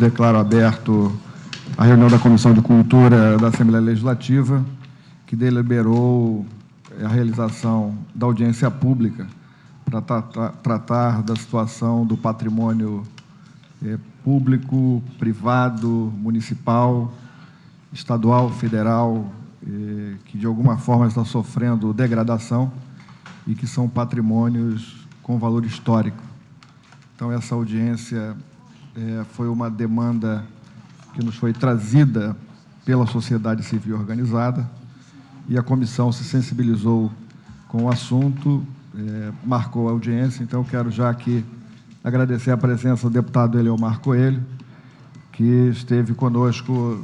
Declaro aberto a reunião da Comissão de Cultura da Assembleia Legislativa, que deliberou a realização da audiência pública para tratar da situação do patrimônio público, privado, municipal, estadual, federal, que de alguma forma está sofrendo degradação e que são patrimônios com valor histórico. Então, essa audiência foi uma demanda que nos foi trazida pela sociedade civil organizada e a comissão se sensibilizou com o assunto, marcou a audiência. Então, eu quero já aqui agradecer a presença do deputado Eleomar Coelho, que esteve conosco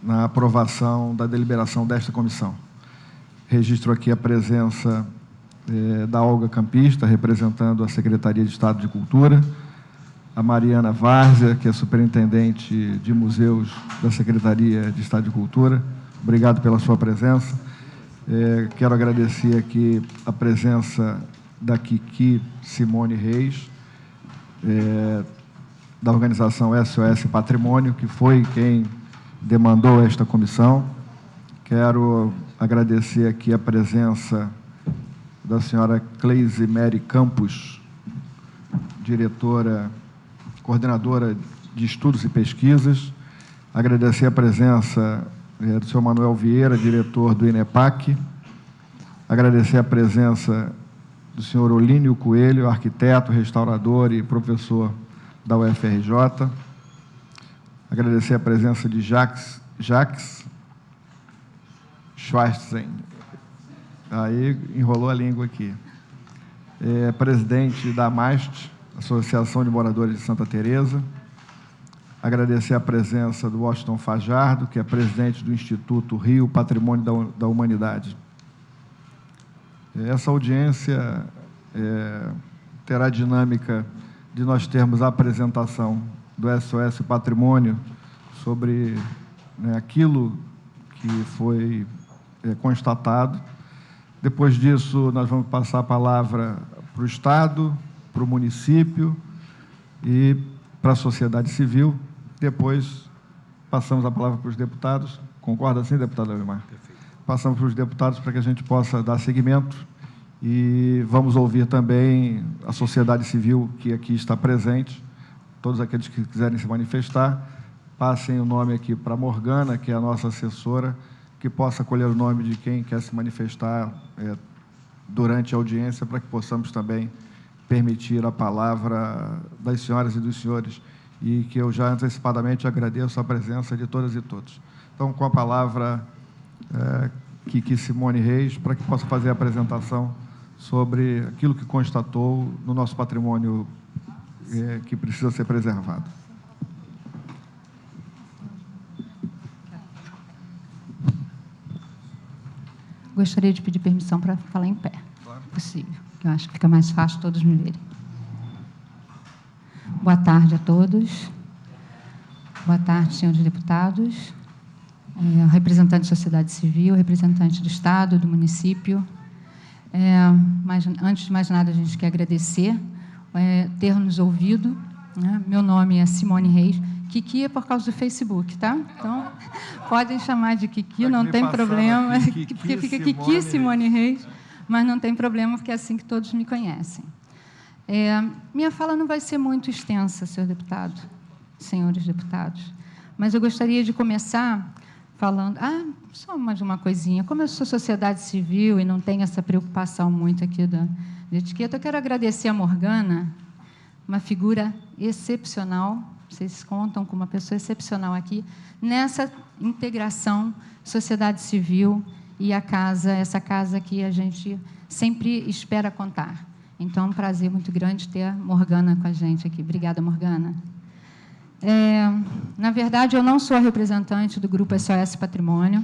na aprovação da deliberação desta comissão. Registro aqui a presença da Olga Campista, representando a Secretaria de Estado de Cultura, a Mariana Várzea, que é superintendente de museus da Secretaria de Estado de Cultura. Obrigado pela sua presença. Quero agradecer aqui a presença da Kiki Simone Reis, da organização SOS Patrimônio, que foi quem demandou esta comissão. Quero agradecer aqui a presença da senhora Cleise Mary Campos, coordenadora de estudos e pesquisas. Agradecer a presença do senhor Manuel Vieira, diretor do INEPAC. Agradecer a presença do senhor Olínio Coelho, arquiteto, restaurador e professor da UFRJ. Agradecer a presença de Jacques Schwarzen. Aí enrolou a língua aqui. Presidente da AMAST, Associação de Moradores de Santa Teresa. Agradecer a presença do Washington Fajardo, que é presidente do Instituto Rio Patrimônio da Humanidade. Essa audiência terá a dinâmica de nós termos a apresentação do SOS Patrimônio sobre aquilo que foi constatado. Depois disso, nós vamos passar a palavra para o Estado, para o município e para a sociedade civil. Depois, passamos a palavra para os deputados. Concorda assim, deputado Eleomar? Perfeito. Passamos para os deputados para que a gente possa dar seguimento e vamos ouvir também a sociedade civil que aqui está presente. Todos aqueles que quiserem se manifestar, passem o nome aqui para a Morgana, que é a nossa assessora, que possa colher o nome de quem quer se manifestar durante a audiência, para que possamos também permitir a palavra das senhoras e dos senhores, e que eu já antecipadamente agradeço a presença de todas e todos. Então, com a palavra, Kiki Simone Reis, para que possa fazer a apresentação sobre aquilo que constatou no nosso patrimônio que precisa ser preservado. Gostaria de pedir permissão para falar em pé, claro, possível. Eu acho que fica mais fácil todos me verem. Boa tarde a todos. Boa tarde, senhores deputados, representante da sociedade civil, representante do Estado, do município. Mas, antes de mais nada, a gente quer agradecer ter nos ouvido. Meu nome é Simone Reis. Kiki é por causa do Facebook, tá? Então, podem chamar de Kiki, não tem problema, porque fica Kiki Simone Reis, mas não tem problema, porque é assim que todos me conhecem. Minha fala não vai ser muito extensa, senhor deputado, senhores deputados, mas eu gostaria de começar falando... só mais uma coisinha. Como eu sou sociedade civil e não tenho essa preocupação muito aqui da etiqueta, eu quero agradecer a Morgana, uma figura excepcional. Vocês contam com uma pessoa excepcional aqui, nessa integração sociedade civil e a casa, essa casa que a gente sempre espera contar. Então, é um prazer muito grande ter a Morgana com a gente aqui. Obrigada, Morgana. Na verdade, eu não sou a representante do Grupo SOS Patrimônio,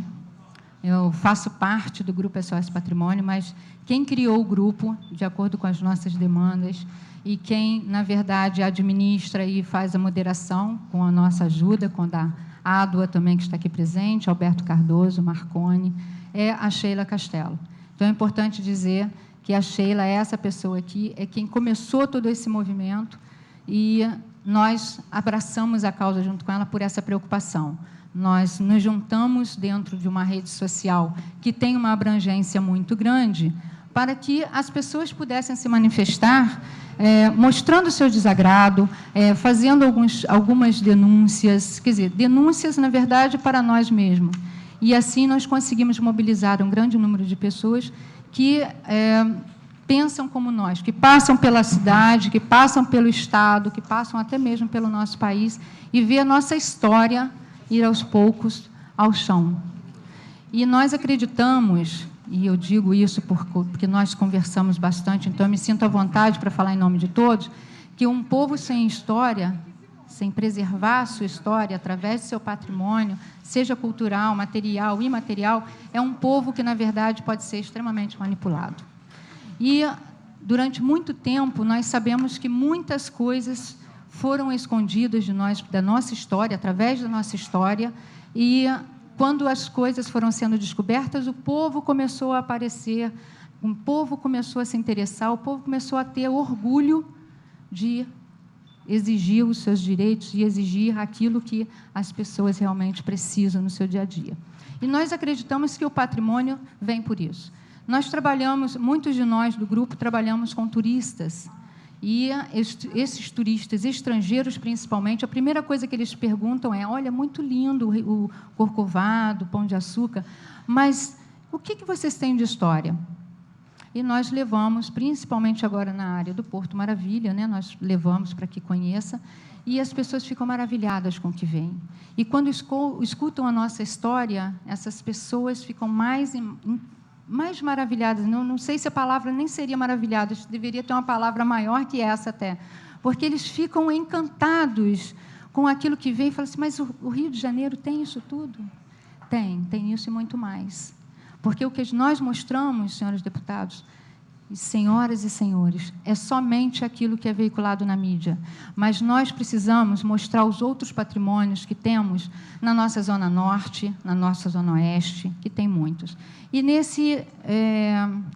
eu faço parte do Grupo SOS Patrimônio, mas quem criou o grupo, de acordo com as nossas demandas, e quem, na verdade, administra e faz a moderação, com a nossa ajuda, com a Ádua também, que está aqui presente, Alberto Cardoso, Marconi, é a Sheila Castelo. Então, é importante dizer que a Sheila, essa pessoa aqui, é quem começou todo esse movimento e nós abraçamos a causa junto com ela por essa preocupação. Nós nos juntamos dentro de uma rede social que tem uma abrangência muito grande para que as pessoas pudessem se manifestar mostrando o seu desagrado, fazendo algumas denúncias, quer dizer, denúncias, na verdade, para nós mesmos. E, assim, nós conseguimos mobilizar um grande número de pessoas que pensam como nós, que passam pela cidade, que passam pelo Estado, que passam até mesmo pelo nosso país, e vê a nossa história ir, aos poucos, ao chão. E nós acreditamos, e eu digo isso porque nós conversamos bastante, então eu me sinto à vontade para falar em nome de todos, que um povo sem história, sem preservar a sua história através do seu patrimônio, seja cultural, material, imaterial, é um povo que, na verdade, pode ser extremamente manipulado. E, durante muito tempo, nós sabemos que muitas coisas foram escondidas de nós, da nossa história, através da nossa história, e quando as coisas foram sendo descobertas, o povo começou a aparecer, o povo começou a se interessar, o povo começou a ter orgulho de exigir os seus direitos, de exigir aquilo que as pessoas realmente precisam no seu dia a dia. E nós acreditamos que o patrimônio vem por isso. Nós trabalhamos, muitos de nós do grupo trabalhamos com turistas, e esses turistas estrangeiros, principalmente, a primeira coisa que eles perguntam é: olha, muito lindo o Corcovado, o Pão de Açúcar, mas o que vocês têm de história? E nós levamos, principalmente agora na área do Porto Maravilha, né, nós levamos para que conheça, e as pessoas ficam maravilhadas com o que vem. E quando escutam a nossa história, essas pessoas ficam mais maravilhadas, não sei se a palavra nem seria maravilhadas, deveria ter uma palavra maior que essa até, porque eles ficam encantados com aquilo que vem e falam assim: mas o Rio de Janeiro tem isso tudo? Tem isso e muito mais. Porque o que nós mostramos, senhores deputados, senhoras e senhores, é somente aquilo que é veiculado na mídia. Mas nós precisamos mostrar os outros patrimônios que temos na nossa Zona Norte, na nossa Zona Oeste, que tem muitos. E nesse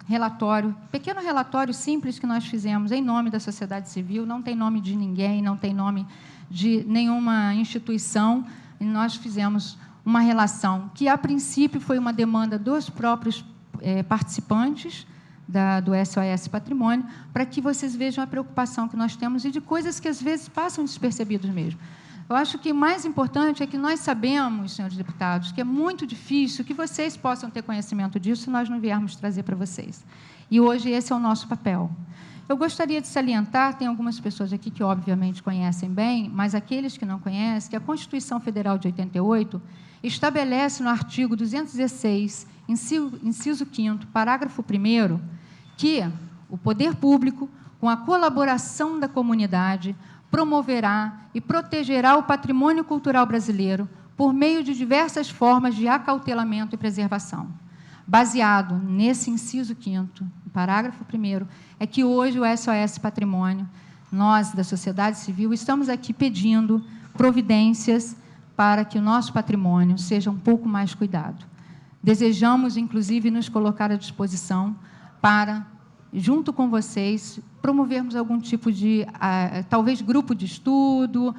relatório, pequeno relatório simples que nós fizemos em nome da sociedade civil, não tem nome de ninguém, não tem nome de nenhuma instituição, e nós fizemos uma relação que, a princípio, foi uma demanda dos próprios participantes do SOS Patrimônio, para que vocês vejam a preocupação que nós temos e de coisas que, às vezes, passam despercebidas mesmo. Eu acho que o mais importante é que nós sabemos, senhores deputados, que é muito difícil que vocês possam ter conhecimento disso se nós não viermos trazer para vocês. E hoje esse é o nosso papel. Eu gostaria de salientar, tem algumas pessoas aqui que, obviamente, conhecem bem, mas aqueles que não conhecem, que a Constituição Federal de 88 estabelece no artigo 216, inciso 5º, parágrafo 1º, que o poder público, com a colaboração da comunidade, promoverá e protegerá o patrimônio cultural brasileiro por meio de diversas formas de acautelamento e preservação. Baseado nesse inciso 5º, parágrafo 1º, é que hoje o SOS Patrimônio, nós, da sociedade civil, estamos aqui pedindo providências para que o nosso patrimônio seja um pouco mais cuidado. Desejamos, inclusive, nos colocar à disposição para, junto com vocês, promovermos algum tipo de, talvez, grupo de estudo,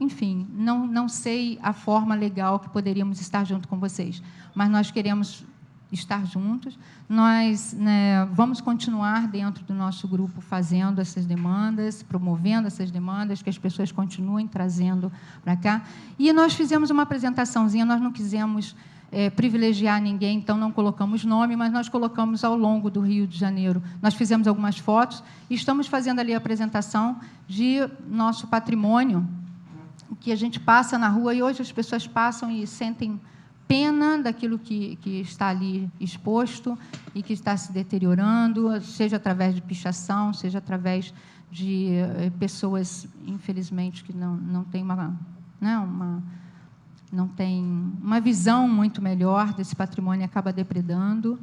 enfim, não sei a forma legal que poderíamos estar junto com vocês, mas nós queremos estar juntos. Nós vamos continuar dentro do nosso grupo fazendo essas demandas, promovendo essas demandas, que as pessoas continuem trazendo para cá. E nós fizemos uma apresentaçãozinha, nós não quisemos privilegiar ninguém, então não colocamos nome, mas nós colocamos ao longo do Rio de Janeiro. Nós fizemos algumas fotos e estamos fazendo ali a apresentação de nosso patrimônio, que a gente passa na rua, e hoje as pessoas passam e sentem pena daquilo que está ali exposto e que está se deteriorando, seja através de pichação, seja através de pessoas, infelizmente, que não têm não tem uma visão muito melhor desse patrimônio, acaba depredando.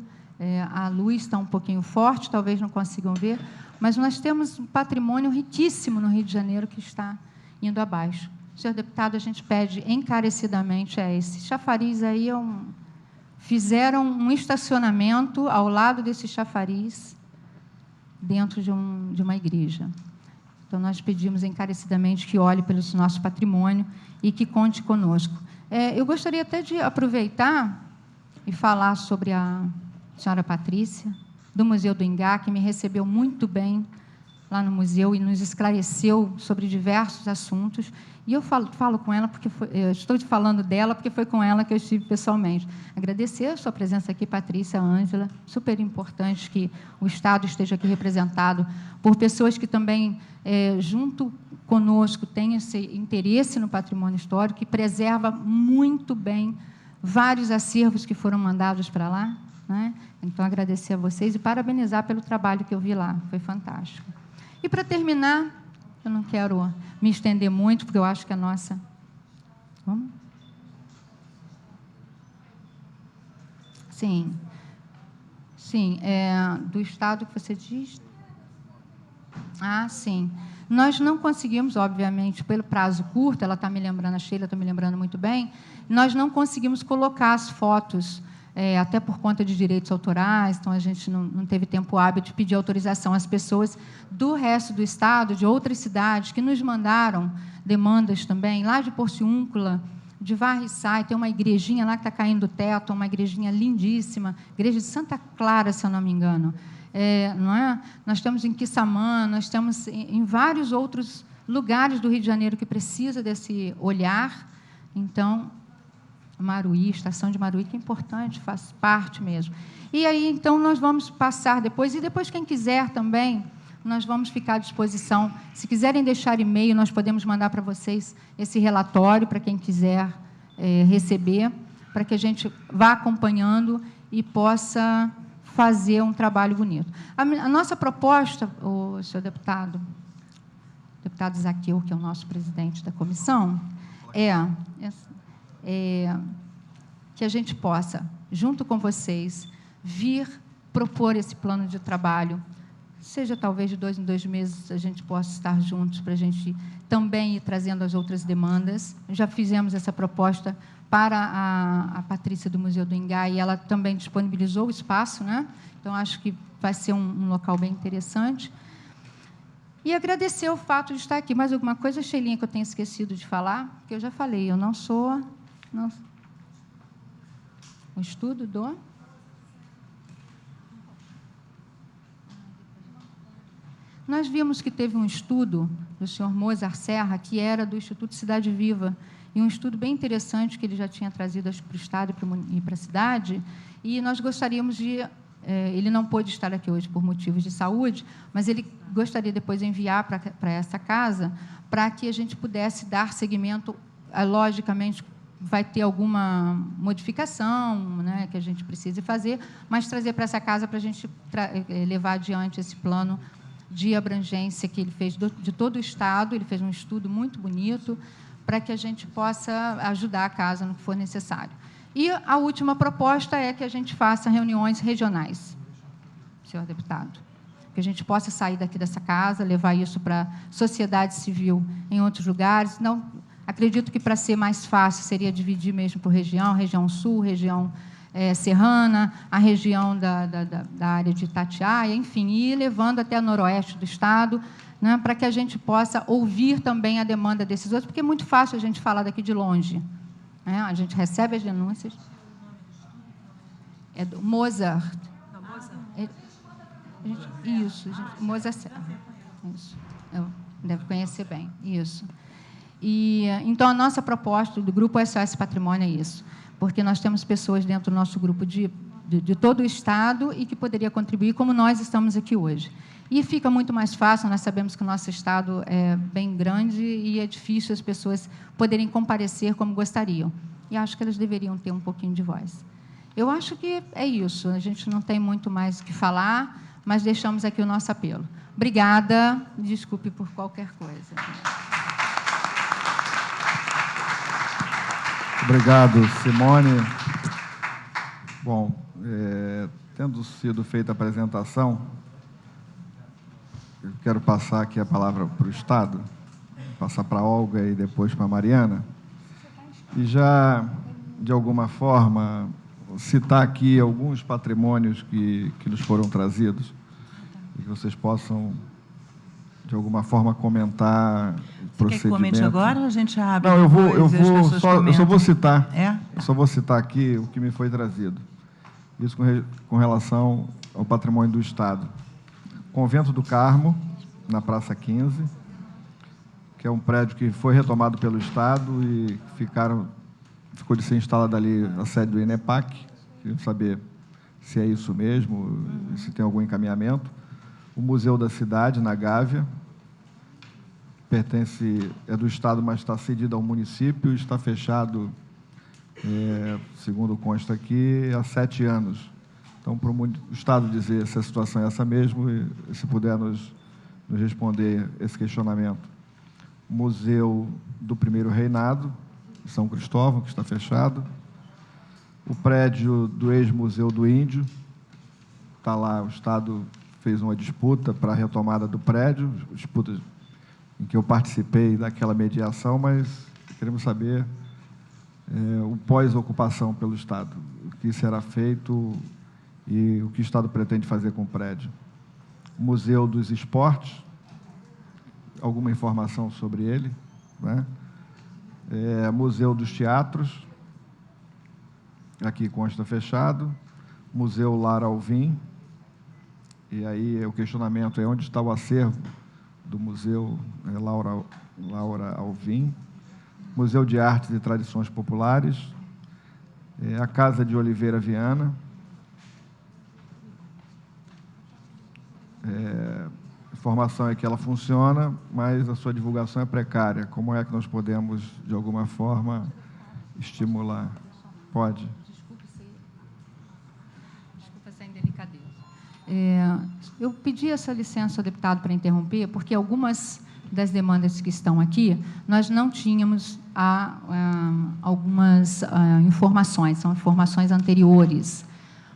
A luz está um pouquinho forte, talvez não consigam ver, mas nós temos um patrimônio riquíssimo no Rio de Janeiro que está indo abaixo. Senhor deputado, a gente pede encarecidamente esse chafariz aí, fizeram um estacionamento ao lado desse chafariz, dentro de uma igreja. Então, nós pedimos encarecidamente que olhe pelo nosso patrimônio e que conte conosco. Eu gostaria até de aproveitar e falar sobre a senhora Patrícia, do Museu do Ingá, que me recebeu muito bem lá no museu e nos esclareceu sobre diversos assuntos. E eu falo com ela, porque eu estou falando dela, porque foi com ela que eu estive pessoalmente. Agradecer a sua presença aqui, Patrícia, Ângela, super importante que o Estado esteja aqui representado por pessoas que também, junto conosco, têm esse interesse no patrimônio histórico, que preserva muito bem vários acervos que foram mandados para lá, né? Então, agradecer a vocês e parabenizar pelo trabalho que eu vi lá, foi fantástico. E, para terminar, eu não quero me estender muito, porque eu acho que a nossa... Vamos? Sim. Sim, do Estado que você diz... Ah, sim. Nós não conseguimos, obviamente, pelo prazo curto, ela está me lembrando, a Sheila está me lembrando muito bem, nós não conseguimos colocar as fotos, até por conta de direitos autorais, então a gente não teve tempo hábil de pedir autorização às pessoas do resto do Estado, de outras cidades, que nos mandaram demandas também, lá de Porciúncula, de Varriçai, tem uma igrejinha lá que está caindo do teto, uma igrejinha lindíssima, igreja de Santa Clara, se eu não me engano. Não é? Nós temos em Quissamã, nós temos em vários outros lugares do Rio de Janeiro que precisa desse olhar. Então, Maruí, estação de Maruí, que é importante, faz parte mesmo. E aí, então, nós vamos passar depois, e depois, quem quiser também, nós vamos ficar à disposição. Se quiserem deixar e-mail, nós podemos mandar para vocês esse relatório, para quem quiser receber, para que a gente vá acompanhando e possa fazer um trabalho bonito. A nossa proposta, o senhor deputado Zaqueu, que é o nosso presidente da comissão, que a gente possa, junto com vocês, vir propor esse plano de trabalho, seja talvez de 2 em 2 meses a gente possa estar juntos para a gente também ir trazendo as outras demandas. Já fizemos essa proposta para a Patrícia do Museu do Ingá, e ela também disponibilizou o espaço, né? Então, acho que vai ser um local bem interessante. E agradecer o fato de estar aqui. Mais alguma coisa, Sheilinha, que eu tenho esquecido de falar? Porque eu já falei, eu não sou... O estudo do... Nós vimos que teve um estudo do senhor Mozart Serra, que era do Instituto Cidade Viva, e um estudo bem interessante que ele já tinha trazido para o Estado e para a cidade, e nós gostaríamos de... ele não pôde estar aqui hoje por motivos de saúde, mas ele gostaria depois de enviar para essa casa, para que a gente pudesse dar seguimento, logicamente, vai ter alguma modificação, né, que a gente precise fazer, mas trazer para essa casa para a gente levar adiante esse plano de abrangência que ele fez de todo o Estado. Ele fez um estudo muito bonito para que a gente possa ajudar a casa no que for necessário. E a última proposta é que a gente faça reuniões regionais, senhor deputado, que a gente possa sair daqui dessa casa, levar isso para a sociedade civil em outros lugares. Não, acredito que, para ser mais fácil, seria dividir mesmo por região sul, região serrana, a região da área de Itatiaia, enfim, ir levando até o noroeste do Estado, né, para que a gente possa ouvir também a demanda desses outros, porque é muito fácil a gente falar daqui de longe. A gente recebe as denúncias. É do Mozart. Isso, Mozart Serra. Isso. Deve conhecer bem. Isso. E, então, a nossa proposta do Grupo SOS Patrimônio é isso, porque nós temos pessoas dentro do nosso grupo de todo o Estado e que poderia contribuir, como nós estamos aqui hoje. E fica muito mais fácil, nós sabemos que o nosso Estado é bem grande e é difícil as pessoas poderem comparecer como gostariam. E acho que elas deveriam ter um pouquinho de voz. Eu acho que é isso, a gente não tem muito mais o que falar, mas deixamos aqui o nosso apelo. Obrigada, desculpe por qualquer coisa. Obrigado, Simone. Bom, tendo sido feita a apresentação, eu quero passar aqui a palavra para o Estado, passar para a Olga e depois para a Mariana, e já, de alguma forma, citar aqui alguns patrimônios que nos foram trazidos, e que vocês possam de alguma forma, comentar o procedimento. Quer que comente agora ou a gente abre? Não, eu só vou citar. É? Eu só vou citar aqui o que me foi trazido. Isso com relação ao patrimônio do Estado. Convento do Carmo, na Praça 15, que é um prédio que foi retomado pelo Estado e ficou de ser instalada ali a sede do INEPAC. Queria saber se é isso mesmo, se tem algum encaminhamento. O Museu da Cidade, na Gávea, é do Estado, mas está cedido ao município, está fechado, segundo consta aqui, há 7 anos. Então, para o Estado dizer se a situação é essa mesmo, e se puder nos responder esse questionamento. O Museu do Primeiro Reinado, São Cristóvão, que está fechado. O prédio do ex-Museu do Índio, está lá, o Estado fez uma disputa para a retomada do prédio, disputa em que eu participei daquela mediação, mas queremos saber o pós-ocupação pelo Estado, o que será feito e o que o Estado pretende fazer com o prédio. O Museu dos Esportes, alguma informação sobre ele, né? Museu dos Teatros, aqui consta fechado. Museu Lara Alvim, e aí o questionamento é onde está o acervo do Museu Laura Alvim. Museu de Artes e Tradições Populares, a Casa de Oliveira Viana, a informação é que ela funciona, mas a sua divulgação é precária. Como é que nós podemos, de alguma forma, estimular? Pode. Desculpa ser indelicadeza. Eu pedi essa licença ao deputado para interromper, porque algumas das demandas que estão aqui, nós não tínhamos algumas informações, são informações anteriores.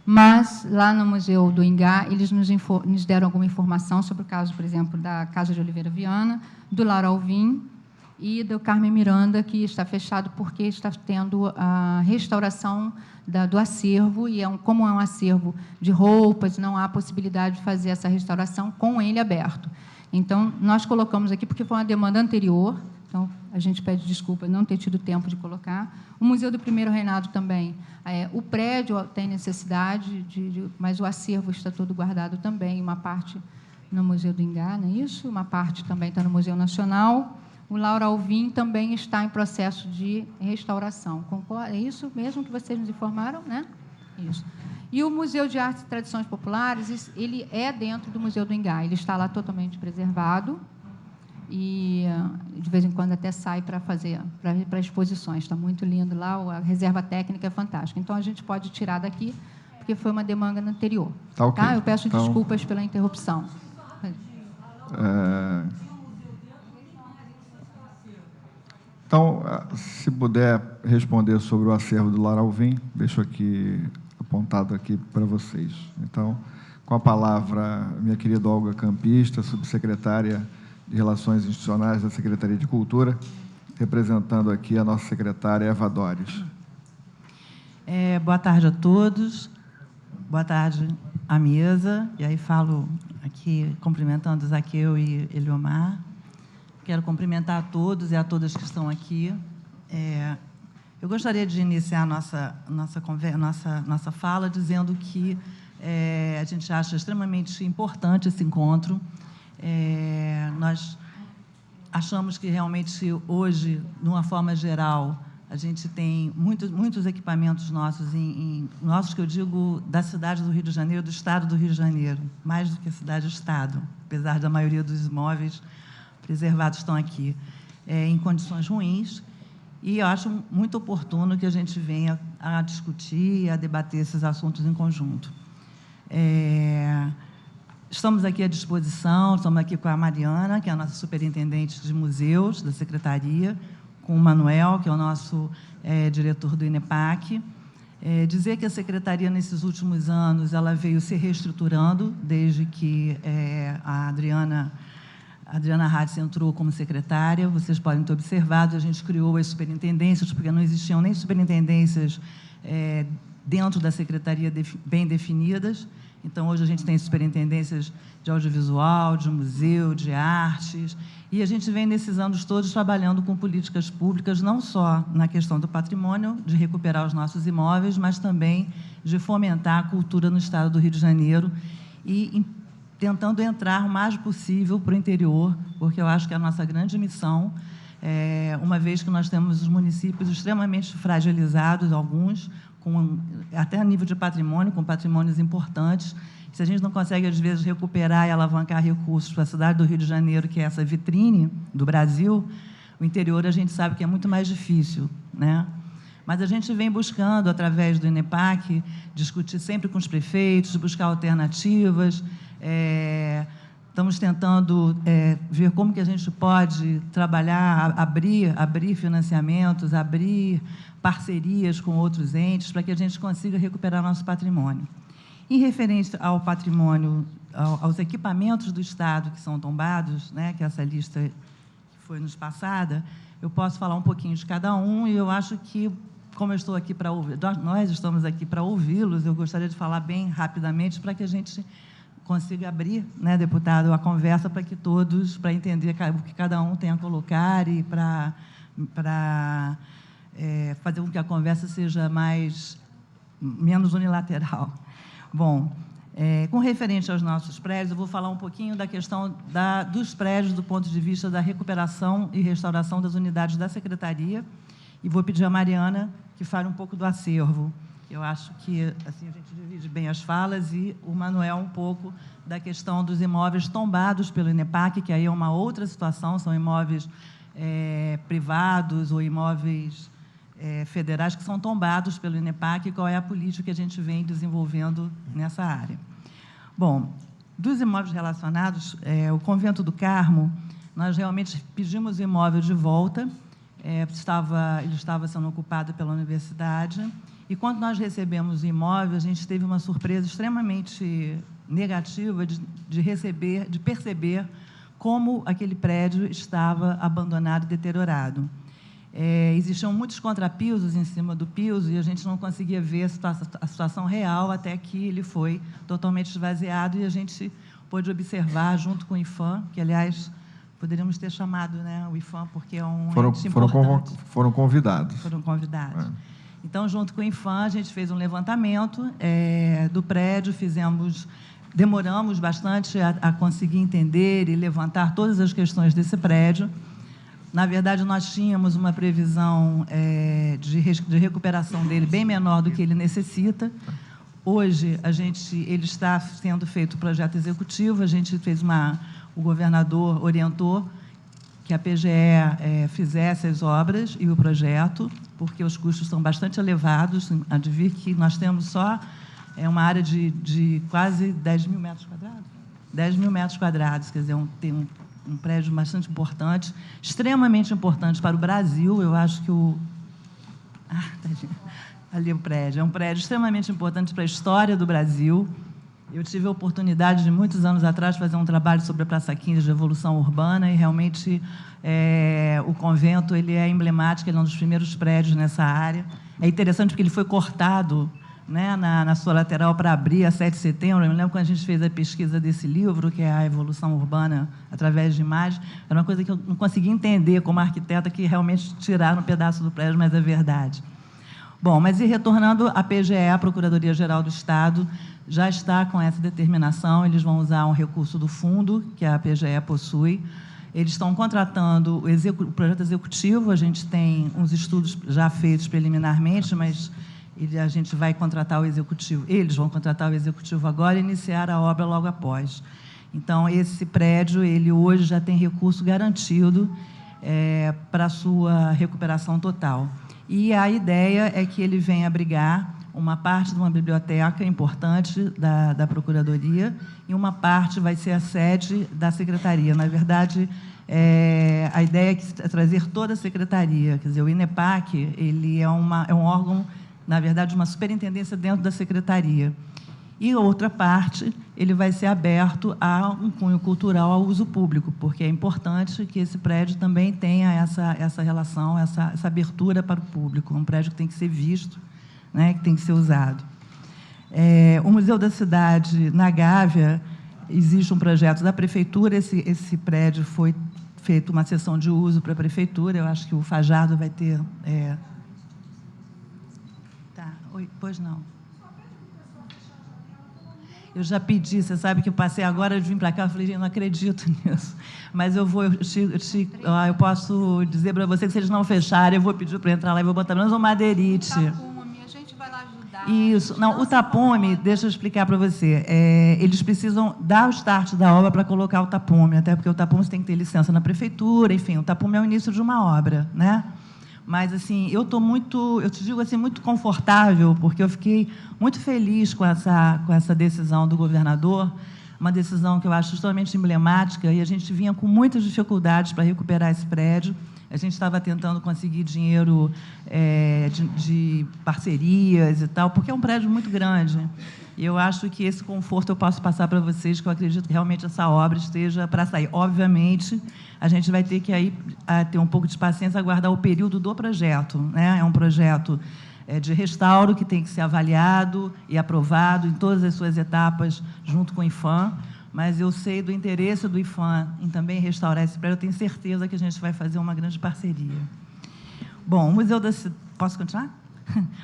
Mas, lá no Museu do Ingá, eles nos deram alguma informação sobre o caso, por exemplo, da Casa de Oliveira Viana, do Laura Alvim e do Carmen Miranda, que está fechado porque está tendo a restauração do acervo, e como é um acervo de roupas, não há possibilidade de fazer essa restauração com ele aberto. Então, nós colocamos aqui, porque foi uma demanda anterior, então, a gente pede desculpa não ter tido tempo de colocar. O Museu do Primeiro Reinado também. O prédio tem necessidade, mas o acervo está todo guardado também, uma parte no Museu do Ingá, não é isso? Uma parte também está no Museu Nacional. O Laura Alvim também está em processo de restauração. É isso mesmo que vocês nos informaram, né? Isso. E o Museu de Artes e Tradições Populares, ele é dentro do Museu do Ingá, ele está lá totalmente preservado, e de vez em quando até sai para exposições. Está muito lindo lá, a reserva técnica é fantástica. Então, a gente pode tirar daqui, porque foi uma demanda anterior. Tá, okay. Tá? Eu peço desculpas pela interrupção. Então, se puder responder sobre o acervo do Laura Alvim, deixo aqui apontado aqui para vocês. Então, com a palavra, minha querida Olga Campista, subsecretária de Relações Institucionais da Secretaria de Cultura, representando aqui a nossa secretária Eva Dores. Boa tarde a todos, boa tarde à mesa, e aí falo aqui cumprimentando Zaqueu e Eliomar. Quero cumprimentar a todos e a todas que estão aqui. Eu gostaria de iniciar a nossa fala dizendo que a gente acha extremamente importante esse encontro. Nós achamos que, realmente, hoje, de uma forma geral, a gente tem muitos equipamentos nossos, nossos que eu digo da cidade do Rio de Janeiro, do Estado do Rio de Janeiro, mais do que a cidade do Estado, apesar da maioria dos imóveis preservados estão aqui, em condições ruins, e eu acho muito oportuno que a gente venha a discutir e a debater esses assuntos em conjunto. Estamos aqui à disposição, estamos aqui com a Mariana, que é a nossa superintendente de museus da Secretaria, com o Manuel, que é o nosso diretor do INEPAC. Dizer que a Secretaria, nesses últimos anos, ela veio se reestruturando, desde que a Adriana Hatz entrou como secretária. Vocês podem ter observado, a gente criou as superintendências, porque não existiam nem superintendências dentro da Secretaria bem definidas. Então, hoje a gente tem superintendências de audiovisual, de museu, de artes, e a gente vem nesses anos todos trabalhando com políticas públicas, não só na questão do patrimônio, de recuperar os nossos imóveis, mas também de fomentar a cultura no estado do Rio de Janeiro e tentando entrar o mais possível para o interior, porque eu acho que é a nossa grande missão, uma vez que nós temos os municípios extremamente fragilizados, alguns, até a nível de patrimônio, com patrimônios importantes. Se a gente não consegue, às vezes, recuperar e alavancar recursos para a cidade do Rio de Janeiro, que é essa vitrine do Brasil, o interior a gente sabe que é muito mais difícil, né? Mas a gente vem buscando, através do INEPAC, discutir sempre com os prefeitos, buscar alternativas. Estamos tentando ver como que a gente pode trabalhar, abrir financiamentos, abrir parcerias com outros entes, para que a gente consiga recuperar nosso patrimônio. Em referência ao patrimônio, aos equipamentos do Estado que são tombados, né, que essa lista que foi nos passada, eu posso falar um pouquinho de cada um, e eu acho que, como eu estou aqui para ouvir, nós estamos aqui para ouvi-los, eu gostaria de falar bem rapidamente para que a gente consiga abrir, né, deputado, a conversa para que todos, para entender o que cada um tem a colocar e para fazer com que a conversa seja menos unilateral. Bom, com referente aos nossos prédios, eu vou falar um pouquinho da questão dos prédios do ponto de vista da recuperação e restauração das unidades da Secretaria, e vou pedir à Mariana que fale um pouco do acervo. Eu acho que assim a gente divide bem as falas, e o Manuel um pouco da questão dos imóveis tombados pelo INEPAC, que aí é uma outra situação, são imóveis privados ou imóveis federais que são tombados pelo INEPAC, e qual é a política que a gente vem desenvolvendo nessa área. Bom, dos imóveis relacionados, o Convento do Carmo, nós realmente pedimos o imóvel de volta, ele estava sendo ocupado pela universidade, e quando nós recebemos o imóvel, a gente teve uma surpresa extremamente negativa de perceber como aquele prédio estava abandonado e deteriorado. Existiam muitos contrapisos em cima do piso, e a gente não conseguia ver a situação real até que ele foi totalmente esvaziado, e a gente pôde observar, junto com o IFAM, que, aliás, poderíamos ter chamado, né, o IFAM, porque é um ente importante. Foram convidados. Foram convidados. Então, junto com o IFAM, a gente fez um levantamento do prédio, demoramos bastante a conseguir entender e levantar todas as questões desse prédio. Na verdade, nós tínhamos uma previsão de recuperação dele bem menor do que ele necessita. Hoje, ele está sendo feito o projeto executivo, a gente fez o governador orientou que a PGE fizesse as obras e o projeto, porque os custos são bastante elevados. Advir que nós temos só uma área de quase 10 mil metros quadrados. 10 mil metros quadrados, quer dizer, tem um prédio bastante importante, extremamente importante para o Brasil. Eu acho que ali é o prédio. É um prédio extremamente importante para a história do Brasil. Eu tive a oportunidade, de muitos anos atrás, fazer um trabalho sobre a Praça 15 de Evolução Urbana, e realmente o convento ele é emblemático, ele é um dos primeiros prédios nessa área. É interessante porque ele foi cortado, né, na sua lateral para abrir a 7 de setembro. Eu me lembro quando a gente fez a pesquisa desse livro, que é a Evolução Urbana através de imagens, era uma coisa que eu não conseguia entender como arquiteta, que realmente tiraram um pedaço do prédio, mas é verdade. Bom, mas e retornando à PGE, a Procuradoria-Geral do Estado, já está com essa determinação, eles vão usar um recurso do fundo, que a PGE possui. Eles estão contratando o projeto executivo, a gente tem uns estudos já feitos preliminarmente, mas a gente vai contratar o executivo, eles vão contratar o executivo agora e iniciar a obra logo após. Então, esse prédio, ele hoje já tem recurso garantido para a sua recuperação total. E a ideia é que ele venha abrigar uma parte de uma biblioteca importante da Procuradoria, e uma parte vai ser a sede da Secretaria. Na verdade, a ideia é trazer toda a Secretaria. Quer dizer, o INEPAC ele é um órgão, na verdade, uma superintendência dentro da Secretaria. E outra parte, ele vai ser aberto a um cunho cultural ao uso público, porque é importante que esse prédio também tenha essa relação, essa abertura para o público. Um prédio que tem que ser visto, né, que tem que ser usado. O Museu da Cidade, na Gávea, existe um projeto da Prefeitura, esse prédio foi feito uma sessão de uso para a Prefeitura, eu acho que o Fajardo vai ter... Tá, oi, pois não. Eu já pedi, você sabe que eu passei agora de vir para cá, eu falei, gente, não acredito nisso. Mas eu posso dizer para você que se eles não fecharem, eu vou pedir para entrar lá e vou botar menos um madeirite. Tapume, a gente vai lá ajudar. Isso. Não, o tapume, deixa eu explicar para você. Eles precisam dar o start da obra para colocar o tapume, até porque o tapume você tem que ter licença na prefeitura, enfim, o tapume é o início de uma obra, né? Mas, assim, eu te digo assim, muito confortável, porque eu fiquei muito feliz com essa decisão do governador, uma decisão que eu acho extremamente emblemática, e a gente vinha com muitas dificuldades para recuperar esse prédio. A gente estava tentando conseguir dinheiro de parcerias e tal, porque é um prédio muito grande. E eu acho que esse conforto eu posso passar para vocês, que eu acredito que realmente essa obra esteja para sair. Obviamente, a gente vai ter que aí ter um pouco de paciência, aguardar o período do projeto, né? É um projeto de restauro que tem que ser avaliado e aprovado em todas as suas etapas, junto com o IPHAN, mas eu sei do interesse do IPHAN em também restaurar esse prédio, eu tenho certeza que a gente vai fazer uma grande parceria. Bom, o Museu da Cidade... Posso continuar?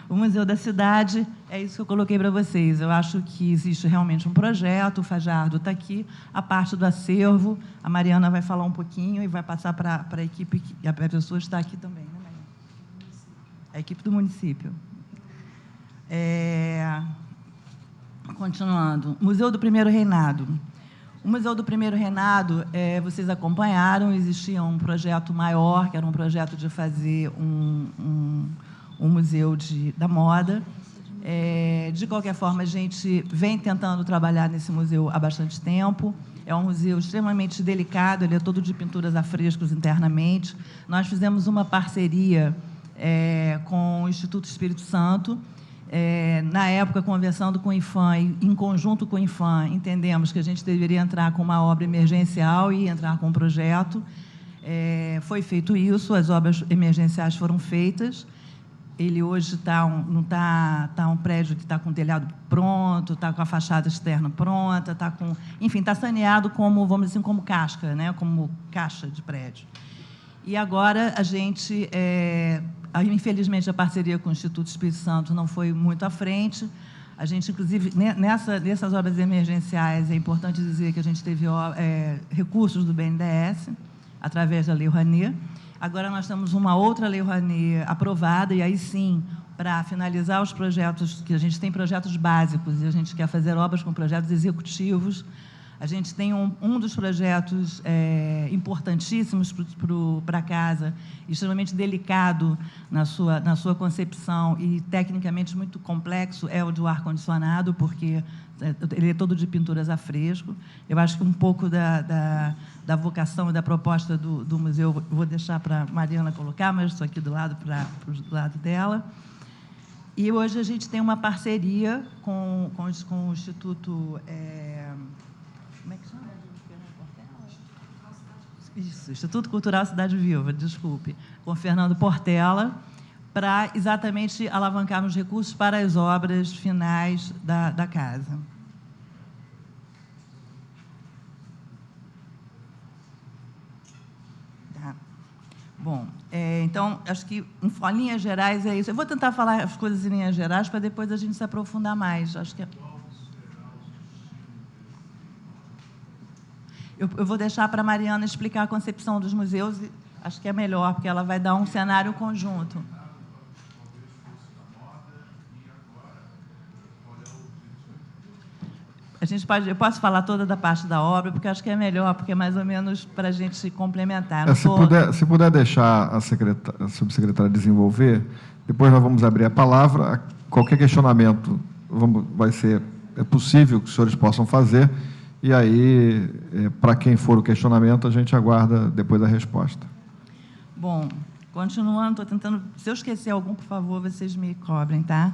O Museu da Cidade, é isso que eu coloquei para vocês. Eu acho que existe realmente um projeto, o Fajardo está aqui, a parte do acervo, a Mariana vai falar um pouquinho e vai passar para a equipe, e a pessoa está aqui também, né, Mariana? A equipe do município. Continuando, Museu do Primeiro Reinado. O Museu do Primeiro Reinado, vocês acompanharam, existia um projeto maior, que era um projeto de fazer um museu da moda. De qualquer forma, a gente vem tentando trabalhar nesse museu há bastante tempo. É um museu extremamente delicado, ele é todo de pinturas a frescos internamente. Nós fizemos uma parceria com o Instituto Espírito Santo. Na época, conversando com o IPHAN, e em conjunto com o IPHAN, entendemos que a gente deveria entrar com uma obra emergencial e entrar com um projeto. Foi feito isso, as obras emergenciais foram feitas. Ele hoje está um prédio que está com o telhado pronto, está com a fachada externa pronta, enfim, está saneado como, vamos dizer assim, como casca, né? Como caixa de prédio. E agora a gente, infelizmente, a parceria com o Instituto Espírito Santo não foi muito à frente. A gente, inclusive, nessas obras emergenciais, é importante dizer que a gente teve recursos do BNDES, através da Lei Rouanet. Agora nós temos uma outra Lei Rouanet aprovada, e aí sim, para finalizar os projetos, que a gente tem projetos básicos, e a gente quer fazer obras com projetos executivos. A gente tem um dos projetos importantíssimos para a casa, extremamente delicado na sua concepção e tecnicamente muito complexo, é o do ar-condicionado, porque ele é todo de pinturas a fresco. Eu acho que um pouco da vocação e da proposta do museu, vou deixar para a Mariana colocar, mas estou aqui do lado dela. E hoje a gente tem uma parceria com o Instituto... como é que chama? Isso, Instituto Cultural Cidade Viva, desculpe, com Fernando Portela, para exatamente alavancarmos recursos para as obras finais da casa. Tá. Bom, então, acho que, em linhas gerais, é isso. Eu vou tentar falar as coisas em linhas gerais, para depois a gente se aprofundar mais. Acho que eu vou deixar para a Mariana explicar a concepção dos museus, e acho que é melhor, porque ela vai dar um cenário conjunto. Eu posso falar toda da parte da obra, porque acho que é melhor, porque é mais ou menos para a gente se complementar. Se puder deixar a subsecretária desenvolver, depois nós vamos abrir a palavra. Qualquer questionamento é possível que os senhores possam fazer, e aí, para quem for o questionamento, a gente aguarda depois a resposta. Bom, continuando, estou tentando... Se eu esquecer algum, por favor, vocês me cobrem, tá?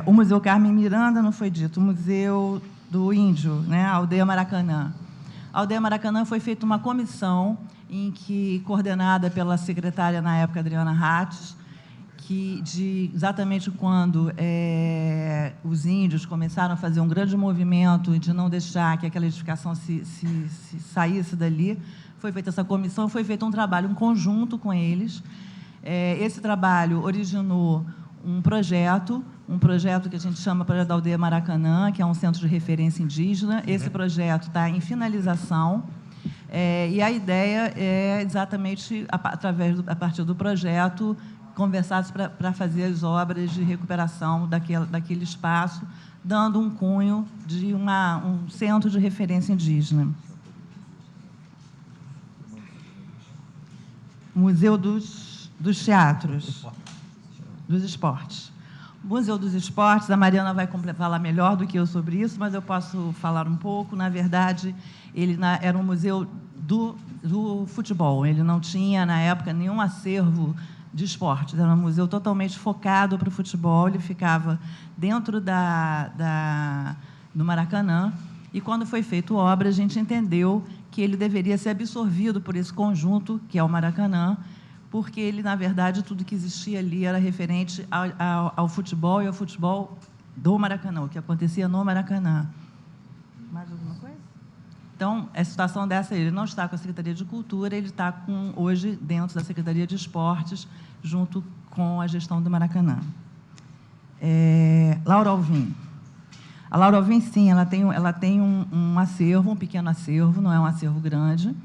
O Museu Carmen Miranda, não foi dito, o Museu do Índio, né? A Aldeia Maracanã. A Aldeia Maracanã foi feita uma comissão coordenada pela secretária, na época, Adriana Rates, exatamente quando os índios começaram a fazer um grande movimento de não deixar que aquela edificação se saísse dali, foi feita essa comissão, foi feito um trabalho em conjunto com eles. Esse trabalho originou um projeto que a gente chama Projeto da Aldeia Maracanã, que é um centro de referência indígena. Esse projeto está em finalização, e a ideia é exatamente, a partir do projeto, conversados para fazer as obras de recuperação daquele espaço, dando um cunho de um centro de referência indígena. Museu dos Teatros, dos Esportes. Museu dos Esportes, a Mariana vai falar melhor do que eu sobre isso, mas eu posso falar um pouco. Na verdade, ele era um museu do futebol. Ele não tinha, na época, nenhum acervo de esportes. Era um museu totalmente focado para o futebol. Ele ficava dentro do Maracanã. E, quando foi feita a obra, a gente entendeu que ele deveria ser absorvido por esse conjunto, que é o Maracanã, porque ele, na verdade, tudo que existia ali era referente ao futebol e ao futebol do Maracanã, o que acontecia no Maracanã. Mais alguma coisa? Então, a situação dessa, ele não está com a Secretaria de Cultura, ele está hoje dentro da Secretaria de Esportes, junto com a gestão do Maracanã. Laura Alvim. A Laura Alvim, sim, ela tem um acervo, um pequeno acervo, não é um acervo grande.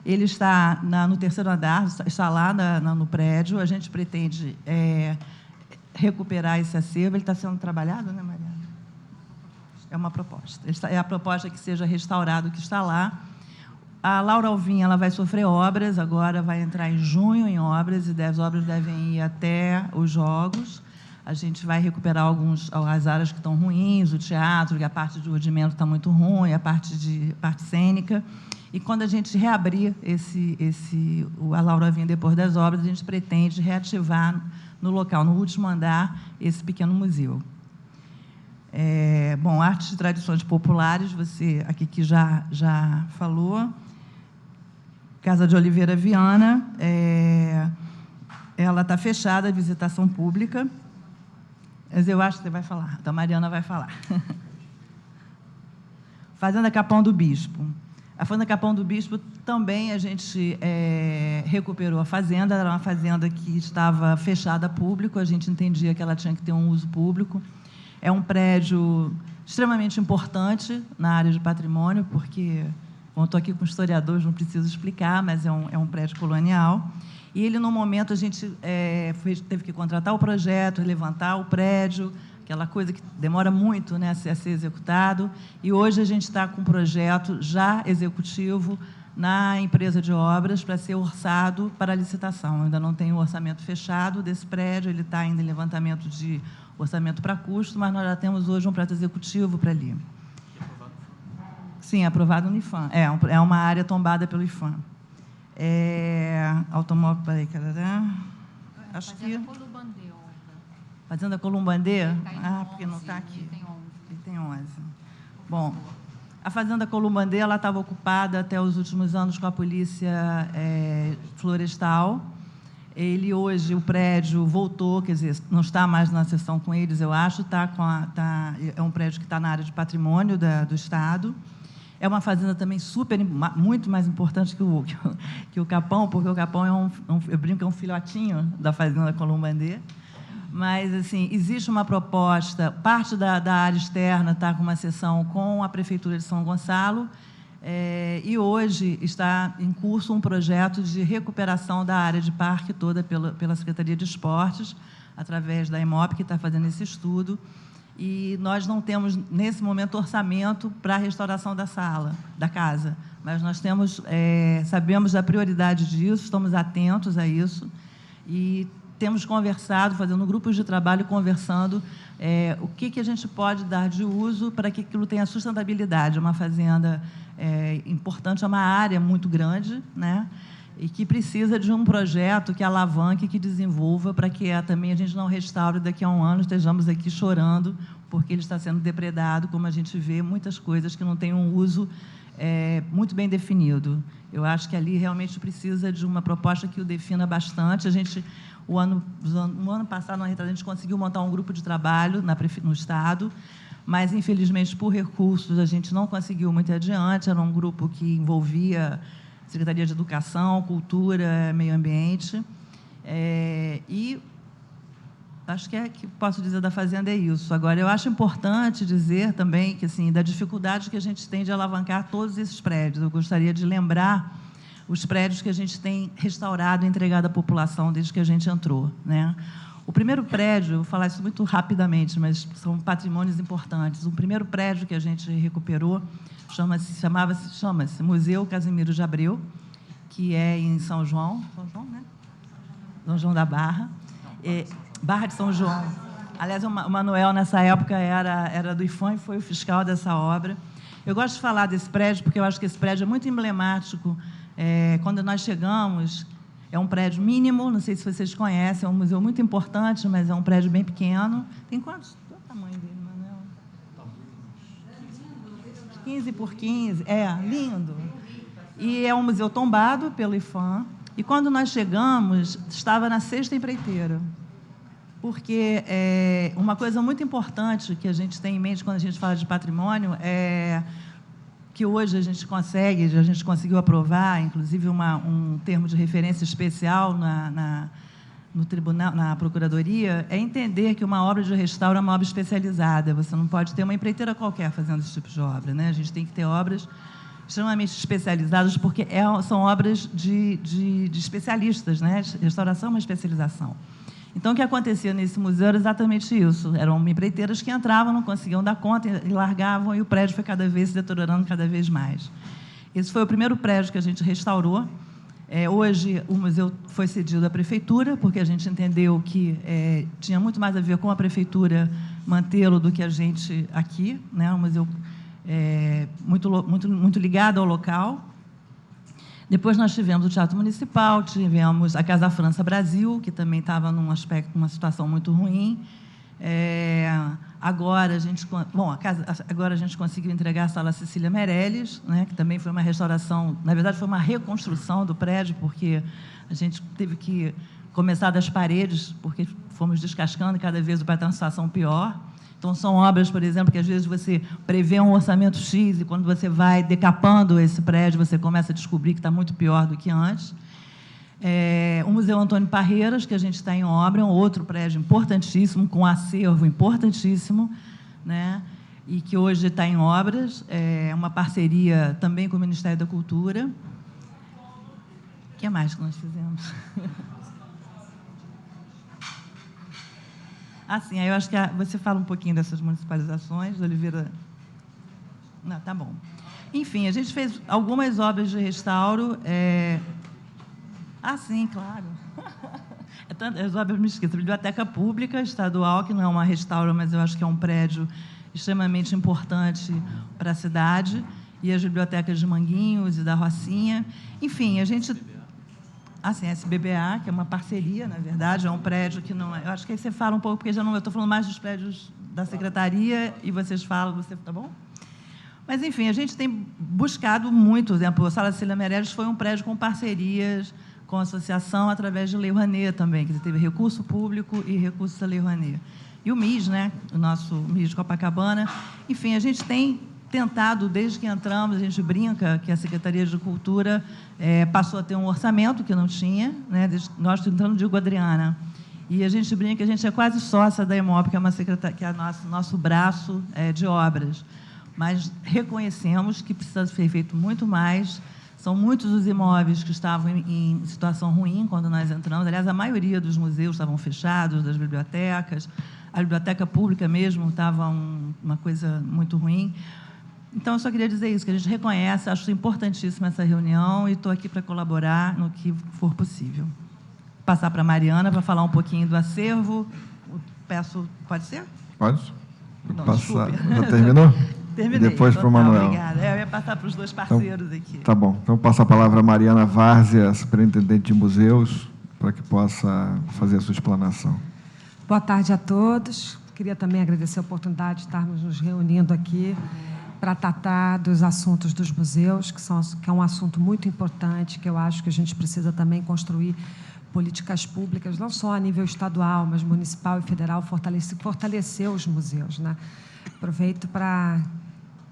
Ele está no terceiro andar, está lá no prédio. A gente pretende recuperar esse acervo. Ele está sendo trabalhado, né, Mariana? É uma proposta. É a proposta que seja restaurado o que está lá. A Laura Alvim, ela vai sofrer obras, agora vai entrar em junho em obras, e as obras devem ir até os Jogos. A gente vai recuperar as áreas que estão ruins, o teatro, que a parte de rudimento está muito ruim, a parte cênica. E, quando a gente reabrir a Laura Alvim depois das obras, a gente pretende reativar no local, no último andar, esse pequeno museu. Bom, artes e tradições populares, você aqui que já falou. Casa de Oliveira Viana, ela está fechada à visitação pública, mas eu acho que você vai falar, a Mariana vai falar. Fazenda Capão do Bispo. A Fazenda Capão do Bispo também a gente recuperou a fazenda, era uma fazenda que estava fechada a público, a gente entendia que ela tinha que ter um uso público. É um prédio extremamente importante na área de patrimônio, porque, bom, estou aqui com historiadores, não preciso explicar, mas é um prédio colonial. E ele, no momento, a gente teve que contratar o projeto, levantar o prédio, aquela coisa que demora muito, né, a ser executado. E hoje a gente está com um projeto já executivo na empresa de obras para ser orçado para a licitação. Ainda não tem o orçamento fechado desse prédio, ele está ainda em levantamento de orçamento para custo, mas nós já temos hoje um projeto executivo para ali. Sim, aprovado no IFAM. É uma área tombada pelo IFAM. Automóvel, peraí, acho que... Fazenda Columbandê? Porque não está aqui. Ele tem 11. Bom, a Fazenda Columbandê, ela estava ocupada até os últimos anos com a Polícia Florestal. Hoje, o prédio voltou, quer dizer, não está mais na sessão com eles, eu acho, é um prédio que está na área de patrimônio do Estado. É uma fazenda também muito mais importante que o Capão, porque o Capão eu brinco que é um filhotinho da Fazenda Columbandê. Mas, assim, existe uma proposta, parte da área externa está com uma sessão com a Prefeitura de São Gonçalo, e hoje está em curso um projeto de recuperação da área de parque toda pela Secretaria de Esportes, através da EMOP, que está fazendo esse estudo. E nós não temos, nesse momento, orçamento para a restauração da casa. Mas nós sabemos da prioridade disso, estamos atentos a isso, e temos conversado, fazendo grupos de trabalho, conversando o que a gente pode dar de uso para que aquilo tenha sustentabilidade. É uma fazenda importante, é uma área muito grande, né? E que precisa de um projeto que alavanque, que desenvolva, para que também a gente não restaure daqui a um ano, estejamos aqui chorando, porque ele está sendo depredado, como a gente vê, muitas coisas que não têm um uso muito bem definido. Eu acho que ali realmente precisa de uma proposta que o defina bastante. No ano passado, a gente conseguiu montar um grupo de trabalho no Estado, mas, infelizmente, por recursos, a gente não conseguiu muito adiante. Era um grupo que envolvia Secretaria de Educação, Cultura, Meio Ambiente. E acho que posso dizer da Fazenda é isso. Agora, eu acho importante dizer também que, assim, da dificuldade que a gente tem de alavancar todos esses prédios. Eu gostaria de lembrar os prédios que a gente tem restaurado e entregado à população desde que a gente entrou, né? O primeiro prédio, eu vou falar isso muito rapidamente, mas são patrimônios importantes. O primeiro prédio que a gente recuperou chama-se Museu Casimiro de Abreu, que é em São João, né? São João da Barra, Barra de São João. Aliás, o Manuel, nessa época, era do IFAM e foi o fiscal dessa obra. Eu gosto de falar desse prédio porque eu acho que esse prédio é muito emblemático. Quando nós chegamos, é um prédio mínimo, não sei se vocês conhecem, é um museu muito importante, mas é um prédio bem pequeno. Tem quantos? Qual é o tamanho dele, Manuel? 15 por 15, lindo. E é um museu tombado pelo IFAM. E, quando nós chegamos, estava na 6ª empreiteira. Porque uma coisa muito importante que a gente tem em mente quando a gente fala de patrimônio é que hoje a gente conseguiu aprovar, inclusive, um termo de referência especial no tribunal, na Procuradoria, é entender que uma obra de restauro é uma obra especializada. Você não pode ter uma empreiteira qualquer fazendo esse tipo de obra, né? A gente tem que ter obras extremamente especializadas, porque são obras de especialistas, né? Restauração é uma especialização. Então, o que acontecia nesse museu era exatamente isso. Eram empreiteiras que entravam, não conseguiam dar conta e largavam, e o prédio foi cada vez se deteriorando cada vez mais. Esse foi o primeiro prédio que a gente restaurou. Hoje, o museu foi cedido à prefeitura, porque a gente entendeu que tinha muito mais a ver com a prefeitura mantê-lo do que a gente aqui, né? Um museu muito ligado ao local. Depois nós tivemos o Teatro Municipal, tivemos a Casa França Brasil, que também estava numa situação muito ruim. Agora a gente conseguiu entregar a Sala Cecília Meirelles, né, que também foi uma restauração, na verdade foi uma reconstrução do prédio, porque a gente teve que começar das paredes, porque fomos descascando e cada vez vai estar numa situação pior. Então, são obras, por exemplo, que às vezes você prevê um orçamento X e, quando você vai decapando esse prédio, você começa a descobrir que está muito pior do que antes. O Museu Antônio Parreiras, que a gente está em obra, é um outro prédio importantíssimo, com um acervo importantíssimo, né? E que hoje está em obras. É uma parceria também com o Ministério da Cultura. O que mais que nós fizemos? Sim, aí eu acho que você fala um pouquinho dessas municipalizações, Oliveira. Não, tá bom. Enfim, a gente fez algumas obras de restauro. Sim, claro. As obras me esqueço. Biblioteca Pública Estadual, que não é uma restauro, mas eu acho que é um prédio extremamente importante para a cidade, e as bibliotecas de Manguinhos e da Rocinha. Enfim, a gente... SBBA, que é uma parceria, na verdade, é um prédio que não... Eu acho que aí você fala um pouco, porque eu estou falando mais dos prédios da Secretaria, e vocês falam, tá bom? Mas, enfim, a gente tem buscado muito, por exemplo, a Sala Cecília Meirelles foi um prédio com parcerias com a associação, através de Lei Rouanet também, que teve recurso público e recurso da Lei Rouanet. E o MIS, né? O nosso MIS de Copacabana. Enfim, a gente tem tentado, desde que entramos, a gente brinca que a Secretaria de Cultura passou a ter um orçamento que não tinha, né? Nós entrando, digo, Adriana, e a gente brinca que a gente é quase sócia da Emob, que é uma secretaria, que é nosso braço de obras, mas reconhecemos que precisa ser feito muito mais. São muitos os imóveis que estavam em situação ruim quando nós entramos. Aliás, a maioria dos museus estavam fechados, das bibliotecas. A biblioteca pública mesmo estava uma coisa muito ruim. Então, eu só queria dizer isso, que a gente reconhece, acho importantíssima essa reunião e estou aqui para colaborar no que for possível. Passar para a Mariana para falar um pouquinho do acervo. Peço, pode ser? Pode. Não, passar. desculpe. Já terminou? Terminei. E depois para o Manuel. Obrigada. Eu ia passar para os dois parceiros aqui. Tá bom. Então, passo a palavra a Mariana Várzea, superintendente de museus, para que possa fazer a sua explanação. Boa tarde a todos. Queria também agradecer a oportunidade de estarmos nos reunindo aqui para tratar dos assuntos dos museus, que é um assunto muito importante, que eu acho que a gente precisa também construir políticas públicas, não só a nível estadual, mas municipal e federal, fortalecer os museus, né? Aproveito para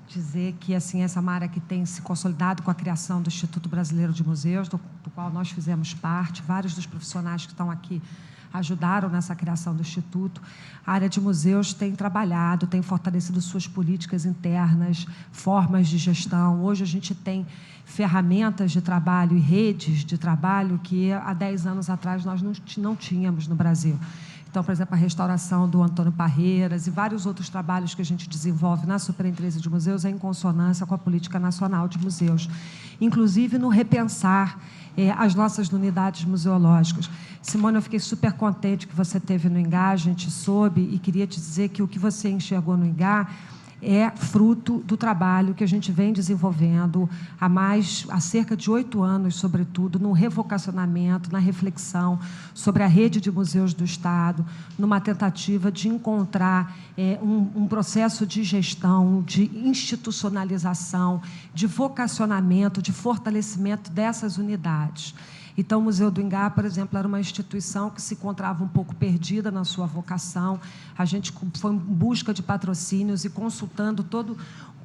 dizer que assim, essa é uma área que tem se consolidado com a criação do Instituto Brasileiro de Museus, do qual nós fizemos parte. Vários dos profissionais que estão aqui ajudaram nessa criação do Instituto. A área de museus tem trabalhado, tem fortalecido suas políticas internas, formas de gestão. Hoje a gente tem ferramentas de trabalho e redes de trabalho que há 10 anos atrás nós não tínhamos no Brasil. Então, por exemplo, a restauração do Antônio Parreiras e vários outros trabalhos que a gente desenvolve na Superintendência de Museus é em consonância com a Política Nacional de Museus, inclusive no repensar as nossas unidades museológicas. Simone, eu fiquei super contente que você teve no INGA, a gente soube, e queria te dizer que o que você enxergou no INGA é fruto do trabalho que a gente vem desenvolvendo há cerca de 8 anos, sobretudo, no revocacionamento, na reflexão sobre a rede de museus do Estado, numa tentativa de encontrar um processo de gestão, de institucionalização, de vocacionamento, de fortalecimento dessas unidades. Então, o Museu do INGA, por exemplo, era uma instituição que se encontrava um pouco perdida na sua vocação. A gente foi em busca de patrocínios e consultando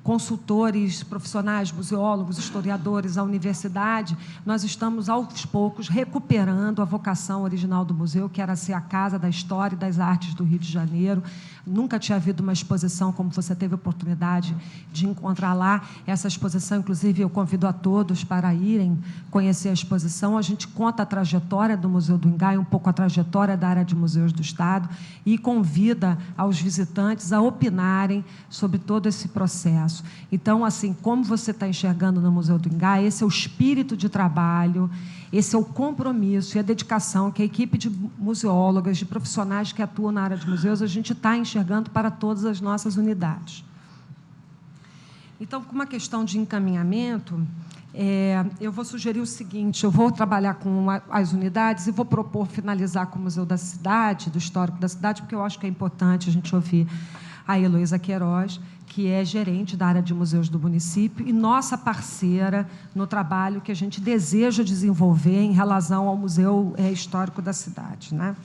consultores, profissionais, museólogos, historiadores, a universidade. Nós estamos, aos poucos, recuperando a vocação original do museu, que era ser a Casa da História e das Artes do Rio de Janeiro. Nunca tinha havido uma exposição como você teve a oportunidade de encontrar lá. Essa exposição, inclusive, eu convido a todos para irem conhecer a exposição. A gente conta a trajetória do Museu do INGA e um pouco a trajetória da área de museus do Estado e convida aos visitantes a opinarem sobre todo esse processo. Então, assim, como você está enxergando no Museu do INGA, esse é o espírito de trabalho, esse é o compromisso e a dedicação que a equipe de museólogas, de profissionais que atuam na área de museus, a gente está enxergando para todas as nossas unidades. Então, com uma questão de encaminhamento, eu vou sugerir o seguinte: eu vou trabalhar com as unidades e vou propor finalizar com o Museu da Cidade, do Histórico da Cidade, porque eu acho que é importante a gente ouvir a Heloísa Queiroz, que é gerente da área de museus do município e nossa parceira no trabalho que a gente deseja desenvolver em relação ao Museu Histórico da Cidade, né?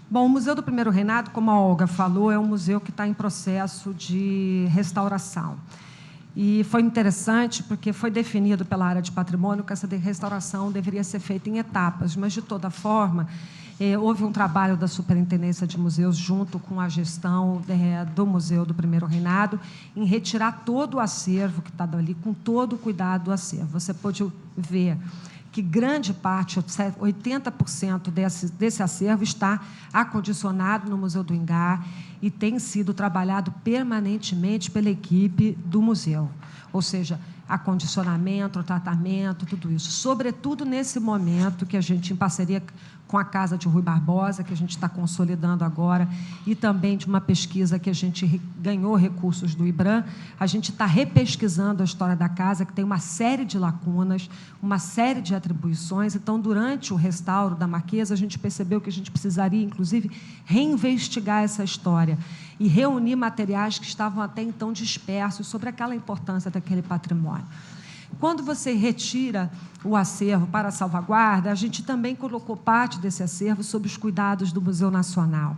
Bom, o Museu do Primeiro Reinado, como a Olga falou, é um museu que está em processo de restauração. E foi interessante porque foi definido pela área de patrimônio que essa restauração deveria ser feita em etapas, mas, de toda forma, houve um trabalho da Superintendência de Museus junto com a gestão do Museu do Primeiro Reinado em retirar todo o acervo que está ali, com todo o cuidado do acervo. Você pode ver que grande parte, 80% desse acervo está acondicionado no Museu do INGA e tem sido trabalhado permanentemente pela equipe do museu. Ou seja, acondicionamento, tratamento, tudo isso. Sobretudo nesse momento que a gente, em parceria com a Casa de Rui Barbosa, que a gente está consolidando agora, e também de uma pesquisa que a gente ganhou recursos do IBRAM, a gente está repesquisando a história da casa, que tem uma série de lacunas, uma série de atribuições. Então, durante o restauro da Marquesa, a gente percebeu que a gente precisaria, inclusive, reinvestigar essa história e reunir materiais que estavam até então dispersos sobre aquela importância daquele patrimônio. Quando você retira o acervo para a salvaguarda, a gente também colocou parte desse acervo sob os cuidados do Museu Nacional.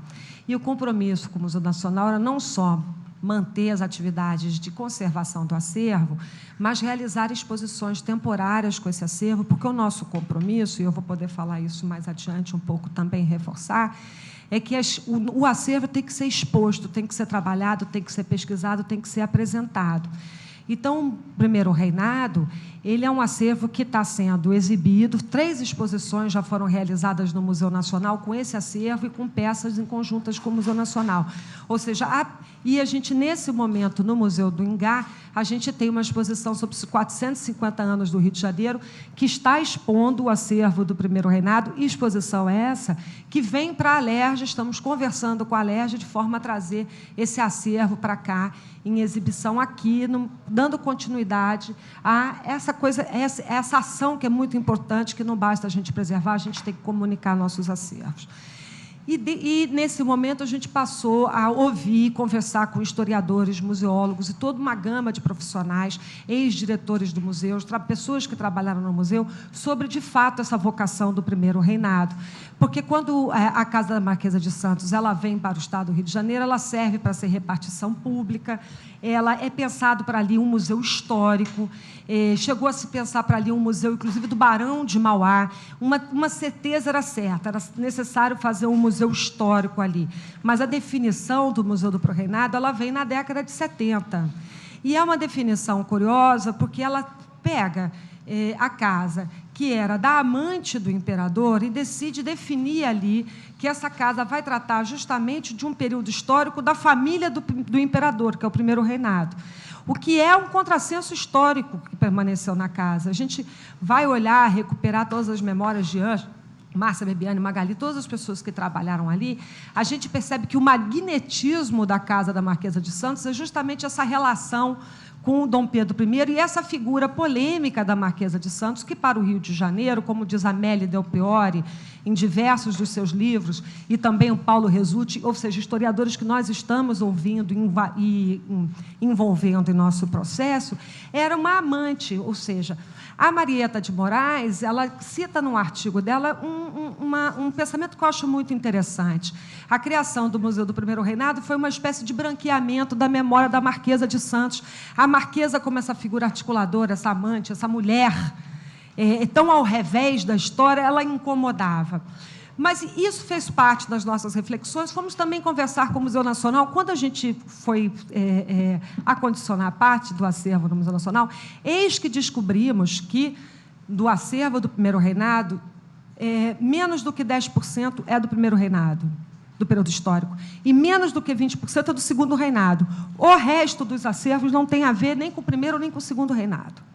E o compromisso com o Museu Nacional era não só manter as atividades de conservação do acervo, mas realizar exposições temporárias com esse acervo, porque o nosso compromisso, e eu vou poder falar isso mais adiante um pouco também, reforçar, é que o acervo tem que ser exposto, tem que ser trabalhado, tem que ser pesquisado, tem que ser apresentado. Então, o Primeiro Reinado, ele é um acervo que está sendo exibido. 3 exposições já foram realizadas no Museu Nacional com esse acervo e com peças em conjuntas com o Museu Nacional. Ou seja, e a gente, nesse momento, no Museu do INGA, a gente tem uma exposição sobre os 450 anos do Rio de Janeiro, que está expondo o acervo do Primeiro Reinado, e exposição essa que vem para a Alerj. Estamos conversando com a Alerj de forma a trazer esse acervo para cá, em exibição aqui, dando continuidade a essa ação que é muito importante, que não basta a gente preservar, a gente tem que comunicar nossos acervos. E, nesse momento, a gente passou a ouvir, conversar com historiadores, museólogos e toda uma gama de profissionais, ex-diretores do museu, pessoas que trabalharam no museu, sobre, de fato, essa vocação do primeiro reinado. Porque, quando a Casa da Marquesa de Santos ela vem para o Estado do Rio de Janeiro, ela serve para ser repartição pública, ela é pensado para ali um museu histórico, chegou a se pensar para ali um museu, inclusive, do Barão de Mauá. Uma certeza era certa, era necessário fazer um museu histórico ali. Mas a definição do Museu do Pró-Reinado ela vem na década de 70. E é uma definição curiosa, porque ela pega a casa que era da amante do imperador e decide definir ali que essa casa vai tratar justamente de um período histórico da família do imperador, que é o primeiro reinado. O que é um contrassenso histórico que permaneceu na casa. A gente vai olhar, recuperar todas as memórias de Márcia Bebiani, Magali, todas as pessoas que trabalharam ali, a gente percebe que o magnetismo da Casa da Marquesa de Santos é justamente essa relação com o Dom Pedro I e essa figura polêmica da Marquesa de Santos, que, para o Rio de Janeiro, como diz Amélie Del Piore, em diversos dos seus livros, e também o Paulo Resutti, ou seja, historiadores que nós estamos ouvindo e envolvendo em nosso processo, era uma amante, ou seja, a Marieta de Moraes, ela cita num artigo dela um pensamento que eu acho muito interessante. A criação do Museu do Primeiro Reinado foi uma espécie de branqueamento da memória da Marquesa de Santos. A Marquesa como essa figura articuladora, essa amante, essa mulher, tão ao revés da história, ela incomodava. Mas isso fez parte das nossas reflexões. Fomos também conversar com o Museu Nacional. Quando a gente foi acondicionar parte do acervo do Museu Nacional, eis que descobrimos que, do acervo do Primeiro Reinado, menos do que 10% é do Primeiro Reinado, do período histórico, e menos do que 20% é do Segundo Reinado. O resto dos acervos não tem a ver nem com o Primeiro nem com o Segundo Reinado.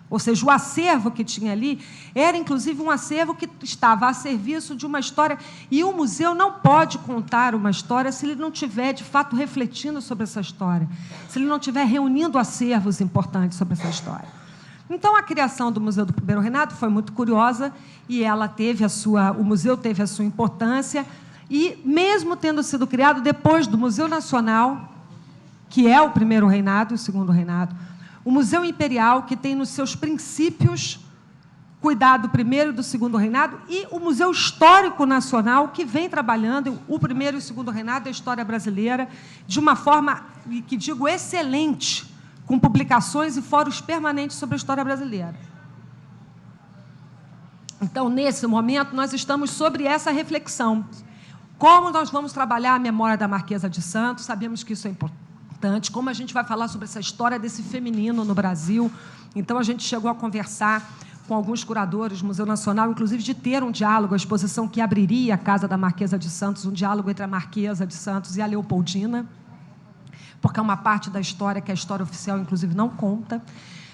Ou seja, o acervo que tinha ali era, inclusive, um acervo que estava a serviço de uma história, e o museu não pode contar uma história se ele não estiver, de fato, refletindo sobre essa história, se ele não estiver reunindo acervos importantes sobre essa história. Então, a criação do Museu do Primeiro Reinado foi muito curiosa, e o museu teve a sua importância, e, mesmo tendo sido criado depois do Museu Nacional, que é o Primeiro Reinado e o Segundo Reinado, o Museu Imperial, que tem nos seus princípios cuidar do Primeiro e do Segundo Reinado, e o Museu Histórico Nacional, que vem trabalhando o Primeiro e o Segundo Reinado da história brasileira de uma forma, que digo, excelente, com publicações e fóruns permanentes sobre a história brasileira. Então, nesse momento, nós estamos sobre essa reflexão. Como nós vamos trabalhar a memória da Marquesa de Santos? Sabemos que isso é importante. Como a gente vai falar sobre essa história desse feminino no Brasil. Então, a gente chegou a conversar com alguns curadores do Museu Nacional, inclusive de ter um diálogo, a exposição que abriria a Casa da Marquesa de Santos, um diálogo entre a Marquesa de Santos e a Leopoldina, porque é uma parte da história que a história oficial, inclusive, não conta.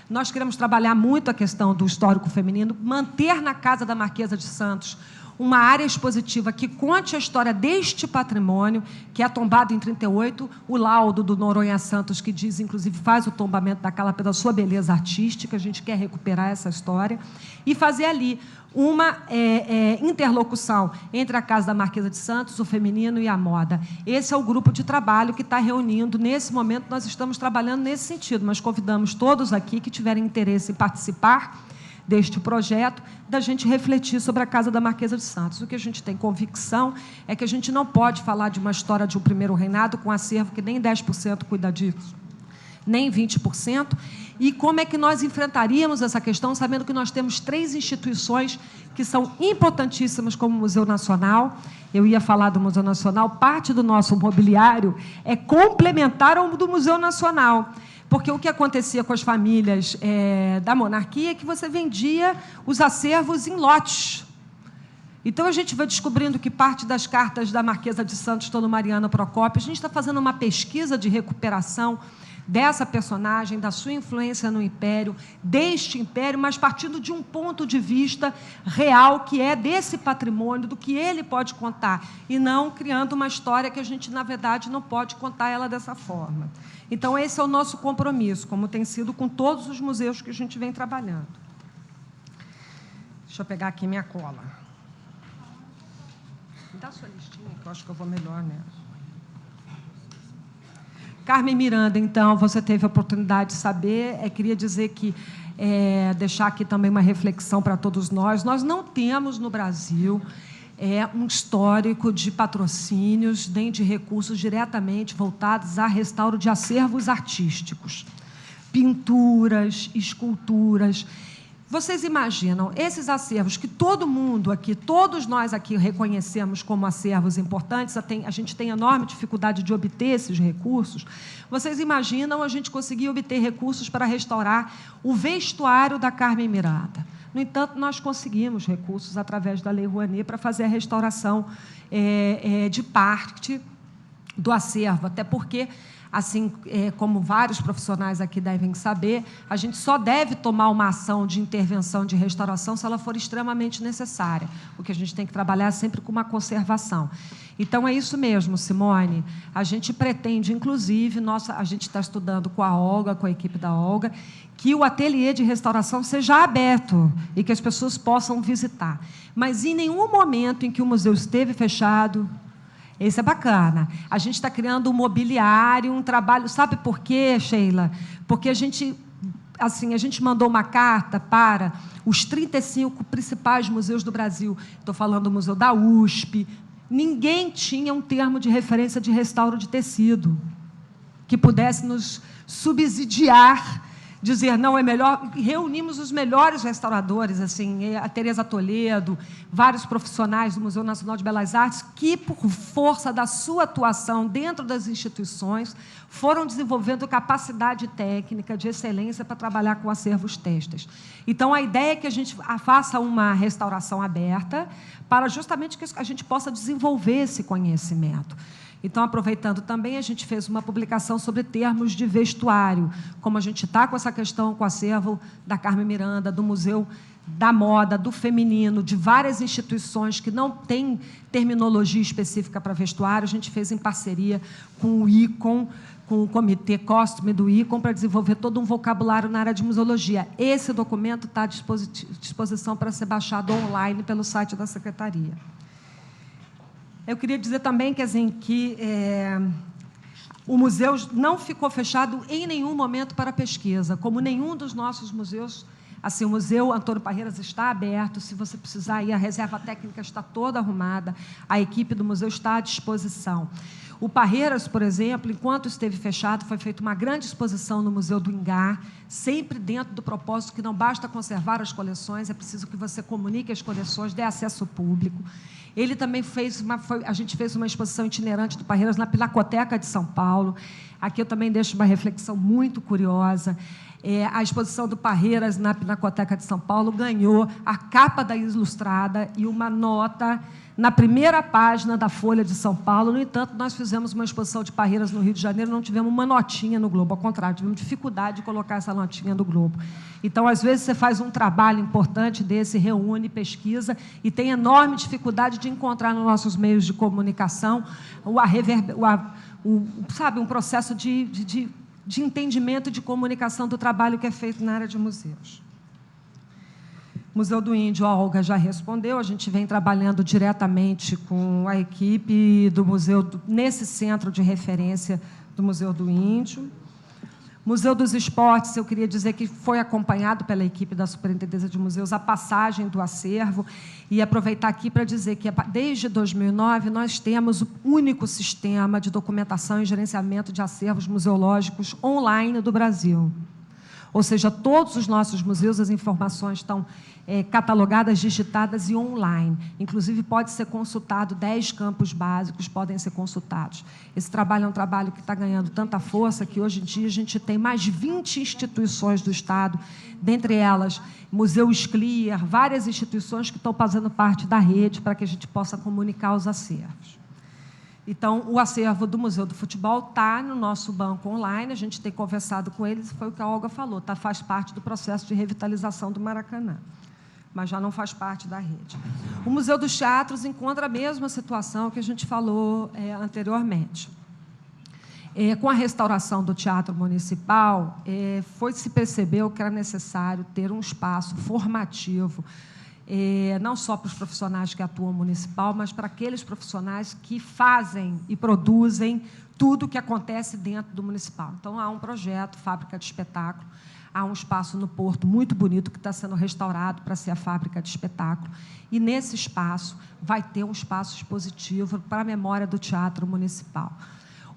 Nós queremos trabalhar muito a questão do histórico feminino, manter na Casa da Marquesa de Santos uma área expositiva que conte a história deste patrimônio, que é tombado em 1938, o laudo do Noronha Santos, que diz, inclusive, faz o tombamento daquela pela sua beleza artística, a gente quer recuperar essa história, e fazer ali uma interlocução entre a Casa da Marquesa de Santos, o feminino e a moda. Esse é o grupo de trabalho que está reunindo. Nesse momento, nós estamos trabalhando nesse sentido, mas convidamos todos aqui que tiverem interesse em participar deste projeto, da gente refletir sobre a Casa da Marquesa de Santos. O que a gente tem convicção é que a gente não pode falar de uma história de um primeiro reinado com acervo que nem 10% cuida disso, nem 20%, e como é que nós enfrentaríamos essa questão, sabendo que nós temos 3 instituições que são importantíssimas, como o Museu Nacional. Eu ia falar do Museu Nacional, parte do nosso mobiliário é complementar ao do Museu Nacional, porque o que acontecia com as famílias da monarquia é que você vendia os acervos em lotes. Então, a gente vai descobrindo que parte das cartas da Marquesa de Santos estão no Mariana Procópio. A gente está fazendo uma pesquisa de recuperação dessa personagem, da sua influência no Império, deste Império, mas partindo de um ponto de vista real, que é desse patrimônio, do que ele pode contar, e não criando uma história que a gente, na verdade, não pode contar ela dessa forma. Então, esse é o nosso compromisso, como tem sido com todos os museus que a gente vem trabalhando. Deixa eu pegar aqui minha cola. dá a sua listinha, que eu acho que eu vou melhor nela. Carmen Miranda, então, você teve a oportunidade de saber. Queria dizer que, deixar aqui também uma reflexão para todos nós. Nós não temos no Brasil um histórico de patrocínios nem de recursos diretamente voltados a restauro de acervos artísticos, pinturas, esculturas. Vocês imaginam, esses acervos que todo mundo aqui, todos nós aqui reconhecemos como acervos importantes, a gente tem enorme dificuldade de obter esses recursos. Vocês imaginam a gente conseguir obter recursos para restaurar o vestuário da Carmen Miranda. No entanto, nós conseguimos recursos através da Lei Rouanet para fazer a restauração de parte do acervo, até porque, assim como vários profissionais aqui devem saber, a gente só deve tomar uma ação de intervenção de restauração se ela for extremamente necessária, porque a gente tem que trabalhar sempre com uma conservação. Então, é isso mesmo, Simone. A gente pretende, inclusive, a gente está estudando com a Olga, com a equipe da Olga, que o ateliê de restauração seja aberto e que as pessoas possam visitar. Mas, em nenhum momento em que o museu esteve fechado, esse é bacana. A gente está criando um mobiliário, um trabalho. Sabe por quê, Sheila? Porque a gente mandou uma carta para os 35 principais museus do Brasil. Estou falando do Museu da USP. Ninguém tinha um termo de referência de restauro de tecido que pudesse nos subsidiar, dizer, não, é melhor. Reunimos os melhores restauradores, assim, a Tereza Toledo, vários profissionais do Museu Nacional de Belas Artes, que, por força da sua atuação dentro das instituições, foram desenvolvendo capacidade técnica de excelência para trabalhar com acervos têxteis. Então, a ideia é que a gente faça uma restauração aberta para justamente que a gente possa desenvolver esse conhecimento. Então, aproveitando também, a gente fez uma publicação sobre termos de vestuário, como a gente está com essa questão com o acervo da Carmen Miranda, do Museu da Moda, do Feminino, de várias instituições que não têm terminologia específica para vestuário. A gente fez em parceria com o ICOM, com o Comitê Costume do ICOM, para desenvolver todo um vocabulário na área de museologia. Esse documento está à disposição para ser baixado online pelo site da Secretaria. Eu queria dizer também que o museu não ficou fechado em nenhum momento para pesquisa, como nenhum dos nossos museus. Assim, o Museu Antônio Parreiras está aberto, se você precisar ir, a reserva técnica está toda arrumada, a equipe do museu está à disposição. O Parreiras, por exemplo, enquanto esteve fechado, foi feita uma grande exposição no Museu do Ingá, sempre dentro do propósito que não basta conservar as coleções, é preciso que você comunique as coleções, dê acesso público. Ele também a gente fez uma exposição itinerante do Parreiras na Pinacoteca de São Paulo. Aqui eu também deixo uma reflexão muito curiosa. A exposição do Parreiras na Pinacoteca de São Paulo ganhou a capa da Ilustrada e uma nota na primeira página da Folha de São Paulo. No entanto, nós fizemos uma exposição de Parreiras no Rio de Janeiro, não tivemos uma notinha no Globo, ao contrário, tivemos dificuldade de colocar essa notinha no Globo. Então, às vezes, você faz um trabalho importante desse, reúne, pesquisa, e tem enorme dificuldade de encontrar nos nossos meios de comunicação um processo de entendimento e de comunicação do trabalho que é feito na área de museus. Museu do Índio, a Olga já respondeu, a gente vem trabalhando diretamente com a equipe do museu, nesse centro de referência do Museu do Índio. Museu dos Esportes, eu queria dizer que foi acompanhado pela equipe da Superintendência de Museus a passagem do acervo, e aproveitar aqui para dizer que, desde 2009, nós temos o único sistema de documentação e gerenciamento de acervos museológicos online do Brasil. Ou seja, todos os nossos museus, as informações estão catalogadas, digitadas e online. Inclusive, pode ser consultado, 10 campos básicos podem ser consultados. Esse trabalho é um trabalho que está ganhando tanta força que, hoje em dia, a gente tem mais de 20 instituições do Estado, dentre elas, Museu Sclier, várias instituições que estão fazendo parte da rede para que a gente possa comunicar os acervos. Então, o acervo do Museu do Futebol está no nosso banco online, a gente tem conversado com eles, foi o que a Olga falou, faz parte do processo de revitalização do Maracanã, mas já não faz parte da rede. O Museu dos Teatros encontra a mesma situação que a gente falou anteriormente. Com a restauração do Teatro Municipal, se percebeu que era necessário ter um espaço formativo não só para os profissionais que atuam municipal, mas para aqueles profissionais que fazem e produzem tudo o que acontece dentro do municipal. Então, há um projeto, Fábrica de Espetáculo, há um espaço no Porto muito bonito que está sendo restaurado para ser a Fábrica de Espetáculo. E, nesse espaço, vai ter um espaço expositivo para a memória do Teatro Municipal.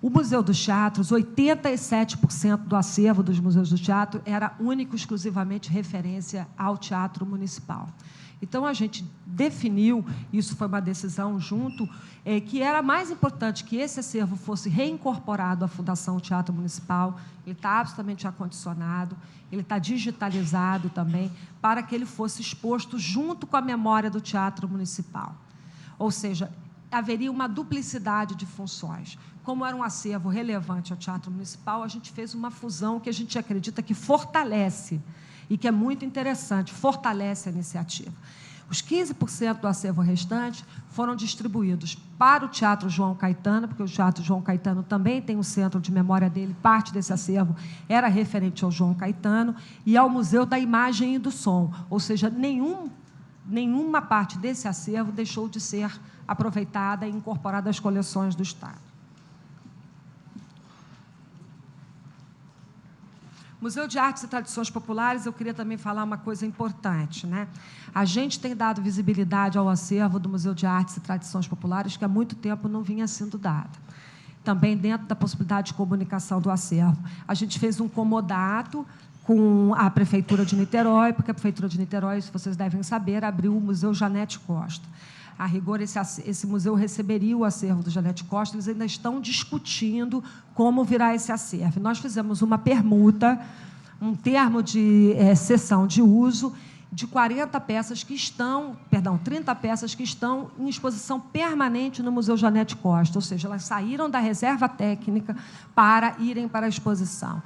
O Museu dos Teatros, 87% do acervo dos museus do teatro era único e exclusivamente referência ao Teatro Municipal. Então, a gente definiu, isso foi uma decisão junto, que era mais importante que esse acervo fosse reincorporado à Fundação Teatro Municipal. Ele está absolutamente acondicionado, ele está digitalizado também, para que ele fosse exposto junto com a memória do Teatro Municipal. Ou seja, haveria uma duplicidade de funções. Como era um acervo relevante ao Teatro Municipal, a gente fez uma fusão que a gente acredita que fortalece, e que é muito interessante, fortalece a iniciativa. Os 15% do acervo restante foram distribuídos para o Teatro João Caetano, porque o Teatro João Caetano também tem um centro de memória dele, parte desse acervo era referente ao João Caetano, e ao Museu da Imagem e do Som, ou seja, nenhuma parte desse acervo deixou de ser aproveitada e incorporada às coleções do Estado. Museu de Artes e Tradições Populares, eu queria também falar uma coisa importante, né? A gente tem dado visibilidade ao acervo do Museu de Artes e Tradições Populares, que há muito tempo não vinha sendo dada. Também dentro da possibilidade de comunicação do acervo. A gente fez um comodato com a Prefeitura de Niterói, porque a Prefeitura de Niterói, se vocês devem saber, abriu o Museu Janete Costa. A rigor, esse museu receberia o acervo do Janete Costa, eles ainda estão discutindo como virá esse acervo. Nós fizemos uma permuta, um termo de cessão de uso, de 40 peças que estão, 30 peças que estão em exposição permanente no Museu Janete Costa, ou seja, elas saíram da reserva técnica para irem para a exposição.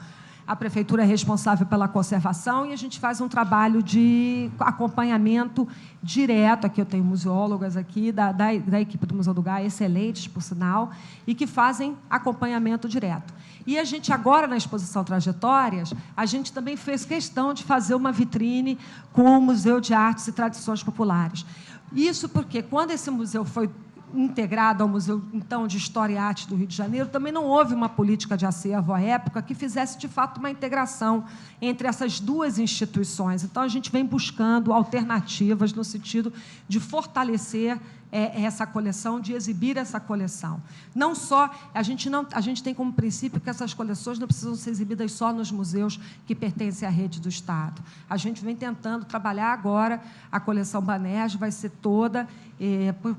A Prefeitura é responsável pela conservação e a gente faz um trabalho de acompanhamento direto. Aqui eu tenho museólogas aqui da equipe do Museu do Gás, excelentes, por sinal, e que fazem acompanhamento direto. E a gente, agora, na exposição Trajetórias, a gente também fez questão de fazer uma vitrine com o Museu de Artes e Tradições Populares. Isso porque, quando esse museu foi integrado ao Museu, então, de História e Arte do Rio de Janeiro, também não houve uma política de acervo à época que fizesse, de fato, uma integração entre essas duas instituições. Então, a gente vem buscando alternativas no sentido de fortalecer essa coleção, de exibir essa coleção. Não só, a gente tem como princípio que essas coleções não precisam ser exibidas só nos museus que pertencem à rede do Estado. A gente vem tentando trabalhar agora, a coleção Banerj vai ser toda,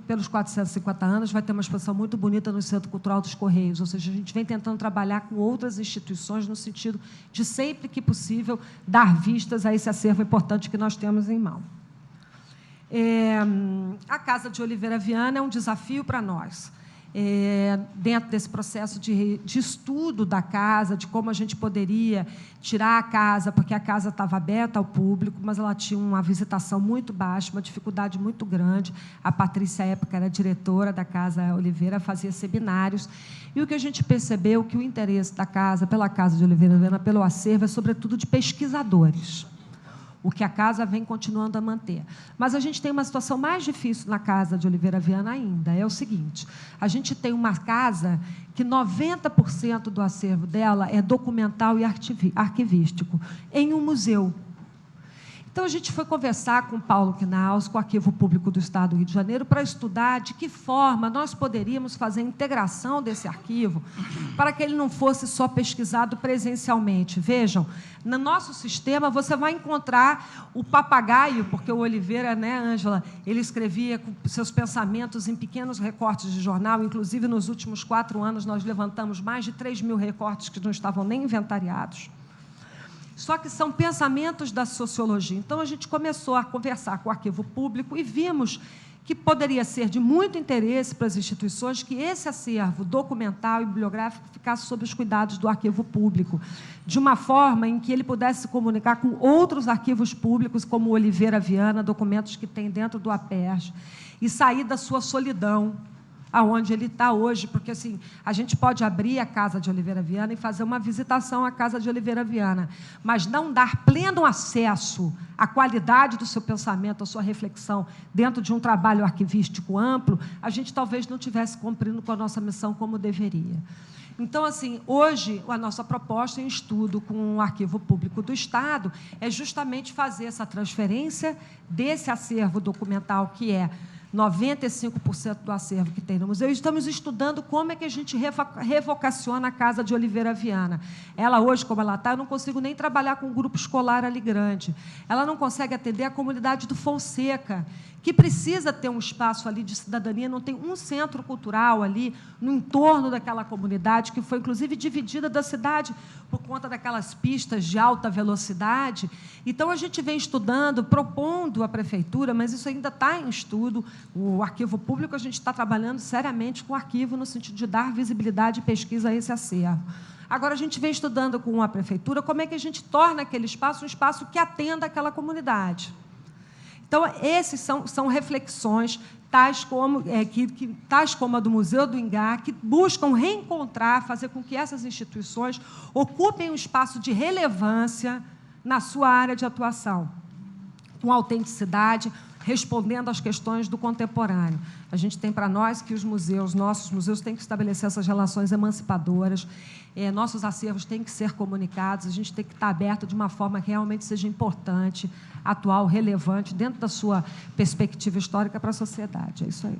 pelos 450 anos, vai ter uma exposição muito bonita no Centro Cultural dos Correios, ou seja, a gente vem tentando trabalhar com outras instituições no sentido de, sempre que possível, dar vistas a esse acervo importante que nós temos em mão. A Casa de Oliveira Viana é um desafio para nós. Dentro desse processo de estudo da casa, de como a gente poderia tirar a casa, porque a casa estava aberta ao público, mas ela tinha uma visitação muito baixa, uma dificuldade muito grande. A Patrícia, à época, era diretora da Casa Oliveira, fazia seminários. E o que a gente percebeu que o interesse da casa, pela Casa de Oliveira Viana, pelo acervo, é, sobretudo, de pesquisadores, o que a casa vem continuando a manter. Mas a gente tem uma situação mais difícil na Casa de Oliveira Viana ainda. É o seguinte, a gente tem uma casa que 90% do acervo dela é documental e arquivístico, em um museu. Então, a gente foi conversar com o Paulo Knaus, com o Arquivo Público do Estado do Rio de Janeiro, para estudar de que forma nós poderíamos fazer a integração desse arquivo para que ele não fosse só pesquisado presencialmente. Vejam, no nosso sistema, você vai encontrar o papagaio, porque o Oliveira, né, Ângela, ele escrevia com seus pensamentos em pequenos recortes de jornal, inclusive, nos últimos 4 anos, nós levantamos mais de 3.000 recortes que não estavam nem inventariados. Só que são pensamentos da sociologia. Então, a gente começou a conversar com o Arquivo Público e vimos que poderia ser de muito interesse para as instituições que esse acervo documental e bibliográfico ficasse sob os cuidados do Arquivo Público, de uma forma em que ele pudesse se comunicar com outros arquivos públicos, como o Oliveira Viana, documentos que tem dentro do APERJ, e sair da sua solidão, aonde ele está hoje, porque assim, a gente pode abrir a Casa de Oliveira Viana e fazer uma visitação à Casa de Oliveira Viana, mas não dar pleno acesso à qualidade do seu pensamento, à sua reflexão, dentro de um trabalho arquivístico amplo, a gente talvez não estivesse cumprindo com a nossa missão como deveria. Então, assim, hoje, a nossa proposta em estudo com o Arquivo Público do Estado é justamente fazer essa transferência desse acervo documental, que é 95% do acervo que tem no museu. Estamos estudando como é que a gente revocaciona a Casa de Oliveira Viana. Ela hoje, como ela está, eu não consigo nem trabalhar com um grupo escolar ali grande. Ela não consegue atender a comunidade do Fonseca, que precisa ter um espaço ali de cidadania, não tem um centro cultural ali no entorno daquela comunidade, que foi, inclusive, dividida da cidade por conta daquelas pistas de alta velocidade. Então, a gente vem estudando, propondo à prefeitura, mas isso ainda está em estudo. O Arquivo Público, a gente está trabalhando seriamente com o arquivo, no sentido de dar visibilidade e pesquisa a esse acervo. Agora, a gente vem estudando com a prefeitura como é que a gente torna aquele espaço um espaço que atenda aquela comunidade. Então, esses são reflexões, tais como a do Museu do Ingá, que buscam reencontrar, fazer com que essas instituições ocupem um espaço de relevância na sua área de atuação, com autenticidade, respondendo às questões do contemporâneo. A gente tem para nós que os museus, nossos museus, têm que estabelecer essas relações emancipadoras, nossos acervos têm que ser comunicados, a gente tem que estar aberto de uma forma que realmente seja importante, atual, relevante, dentro da sua perspectiva histórica para a sociedade. É isso aí.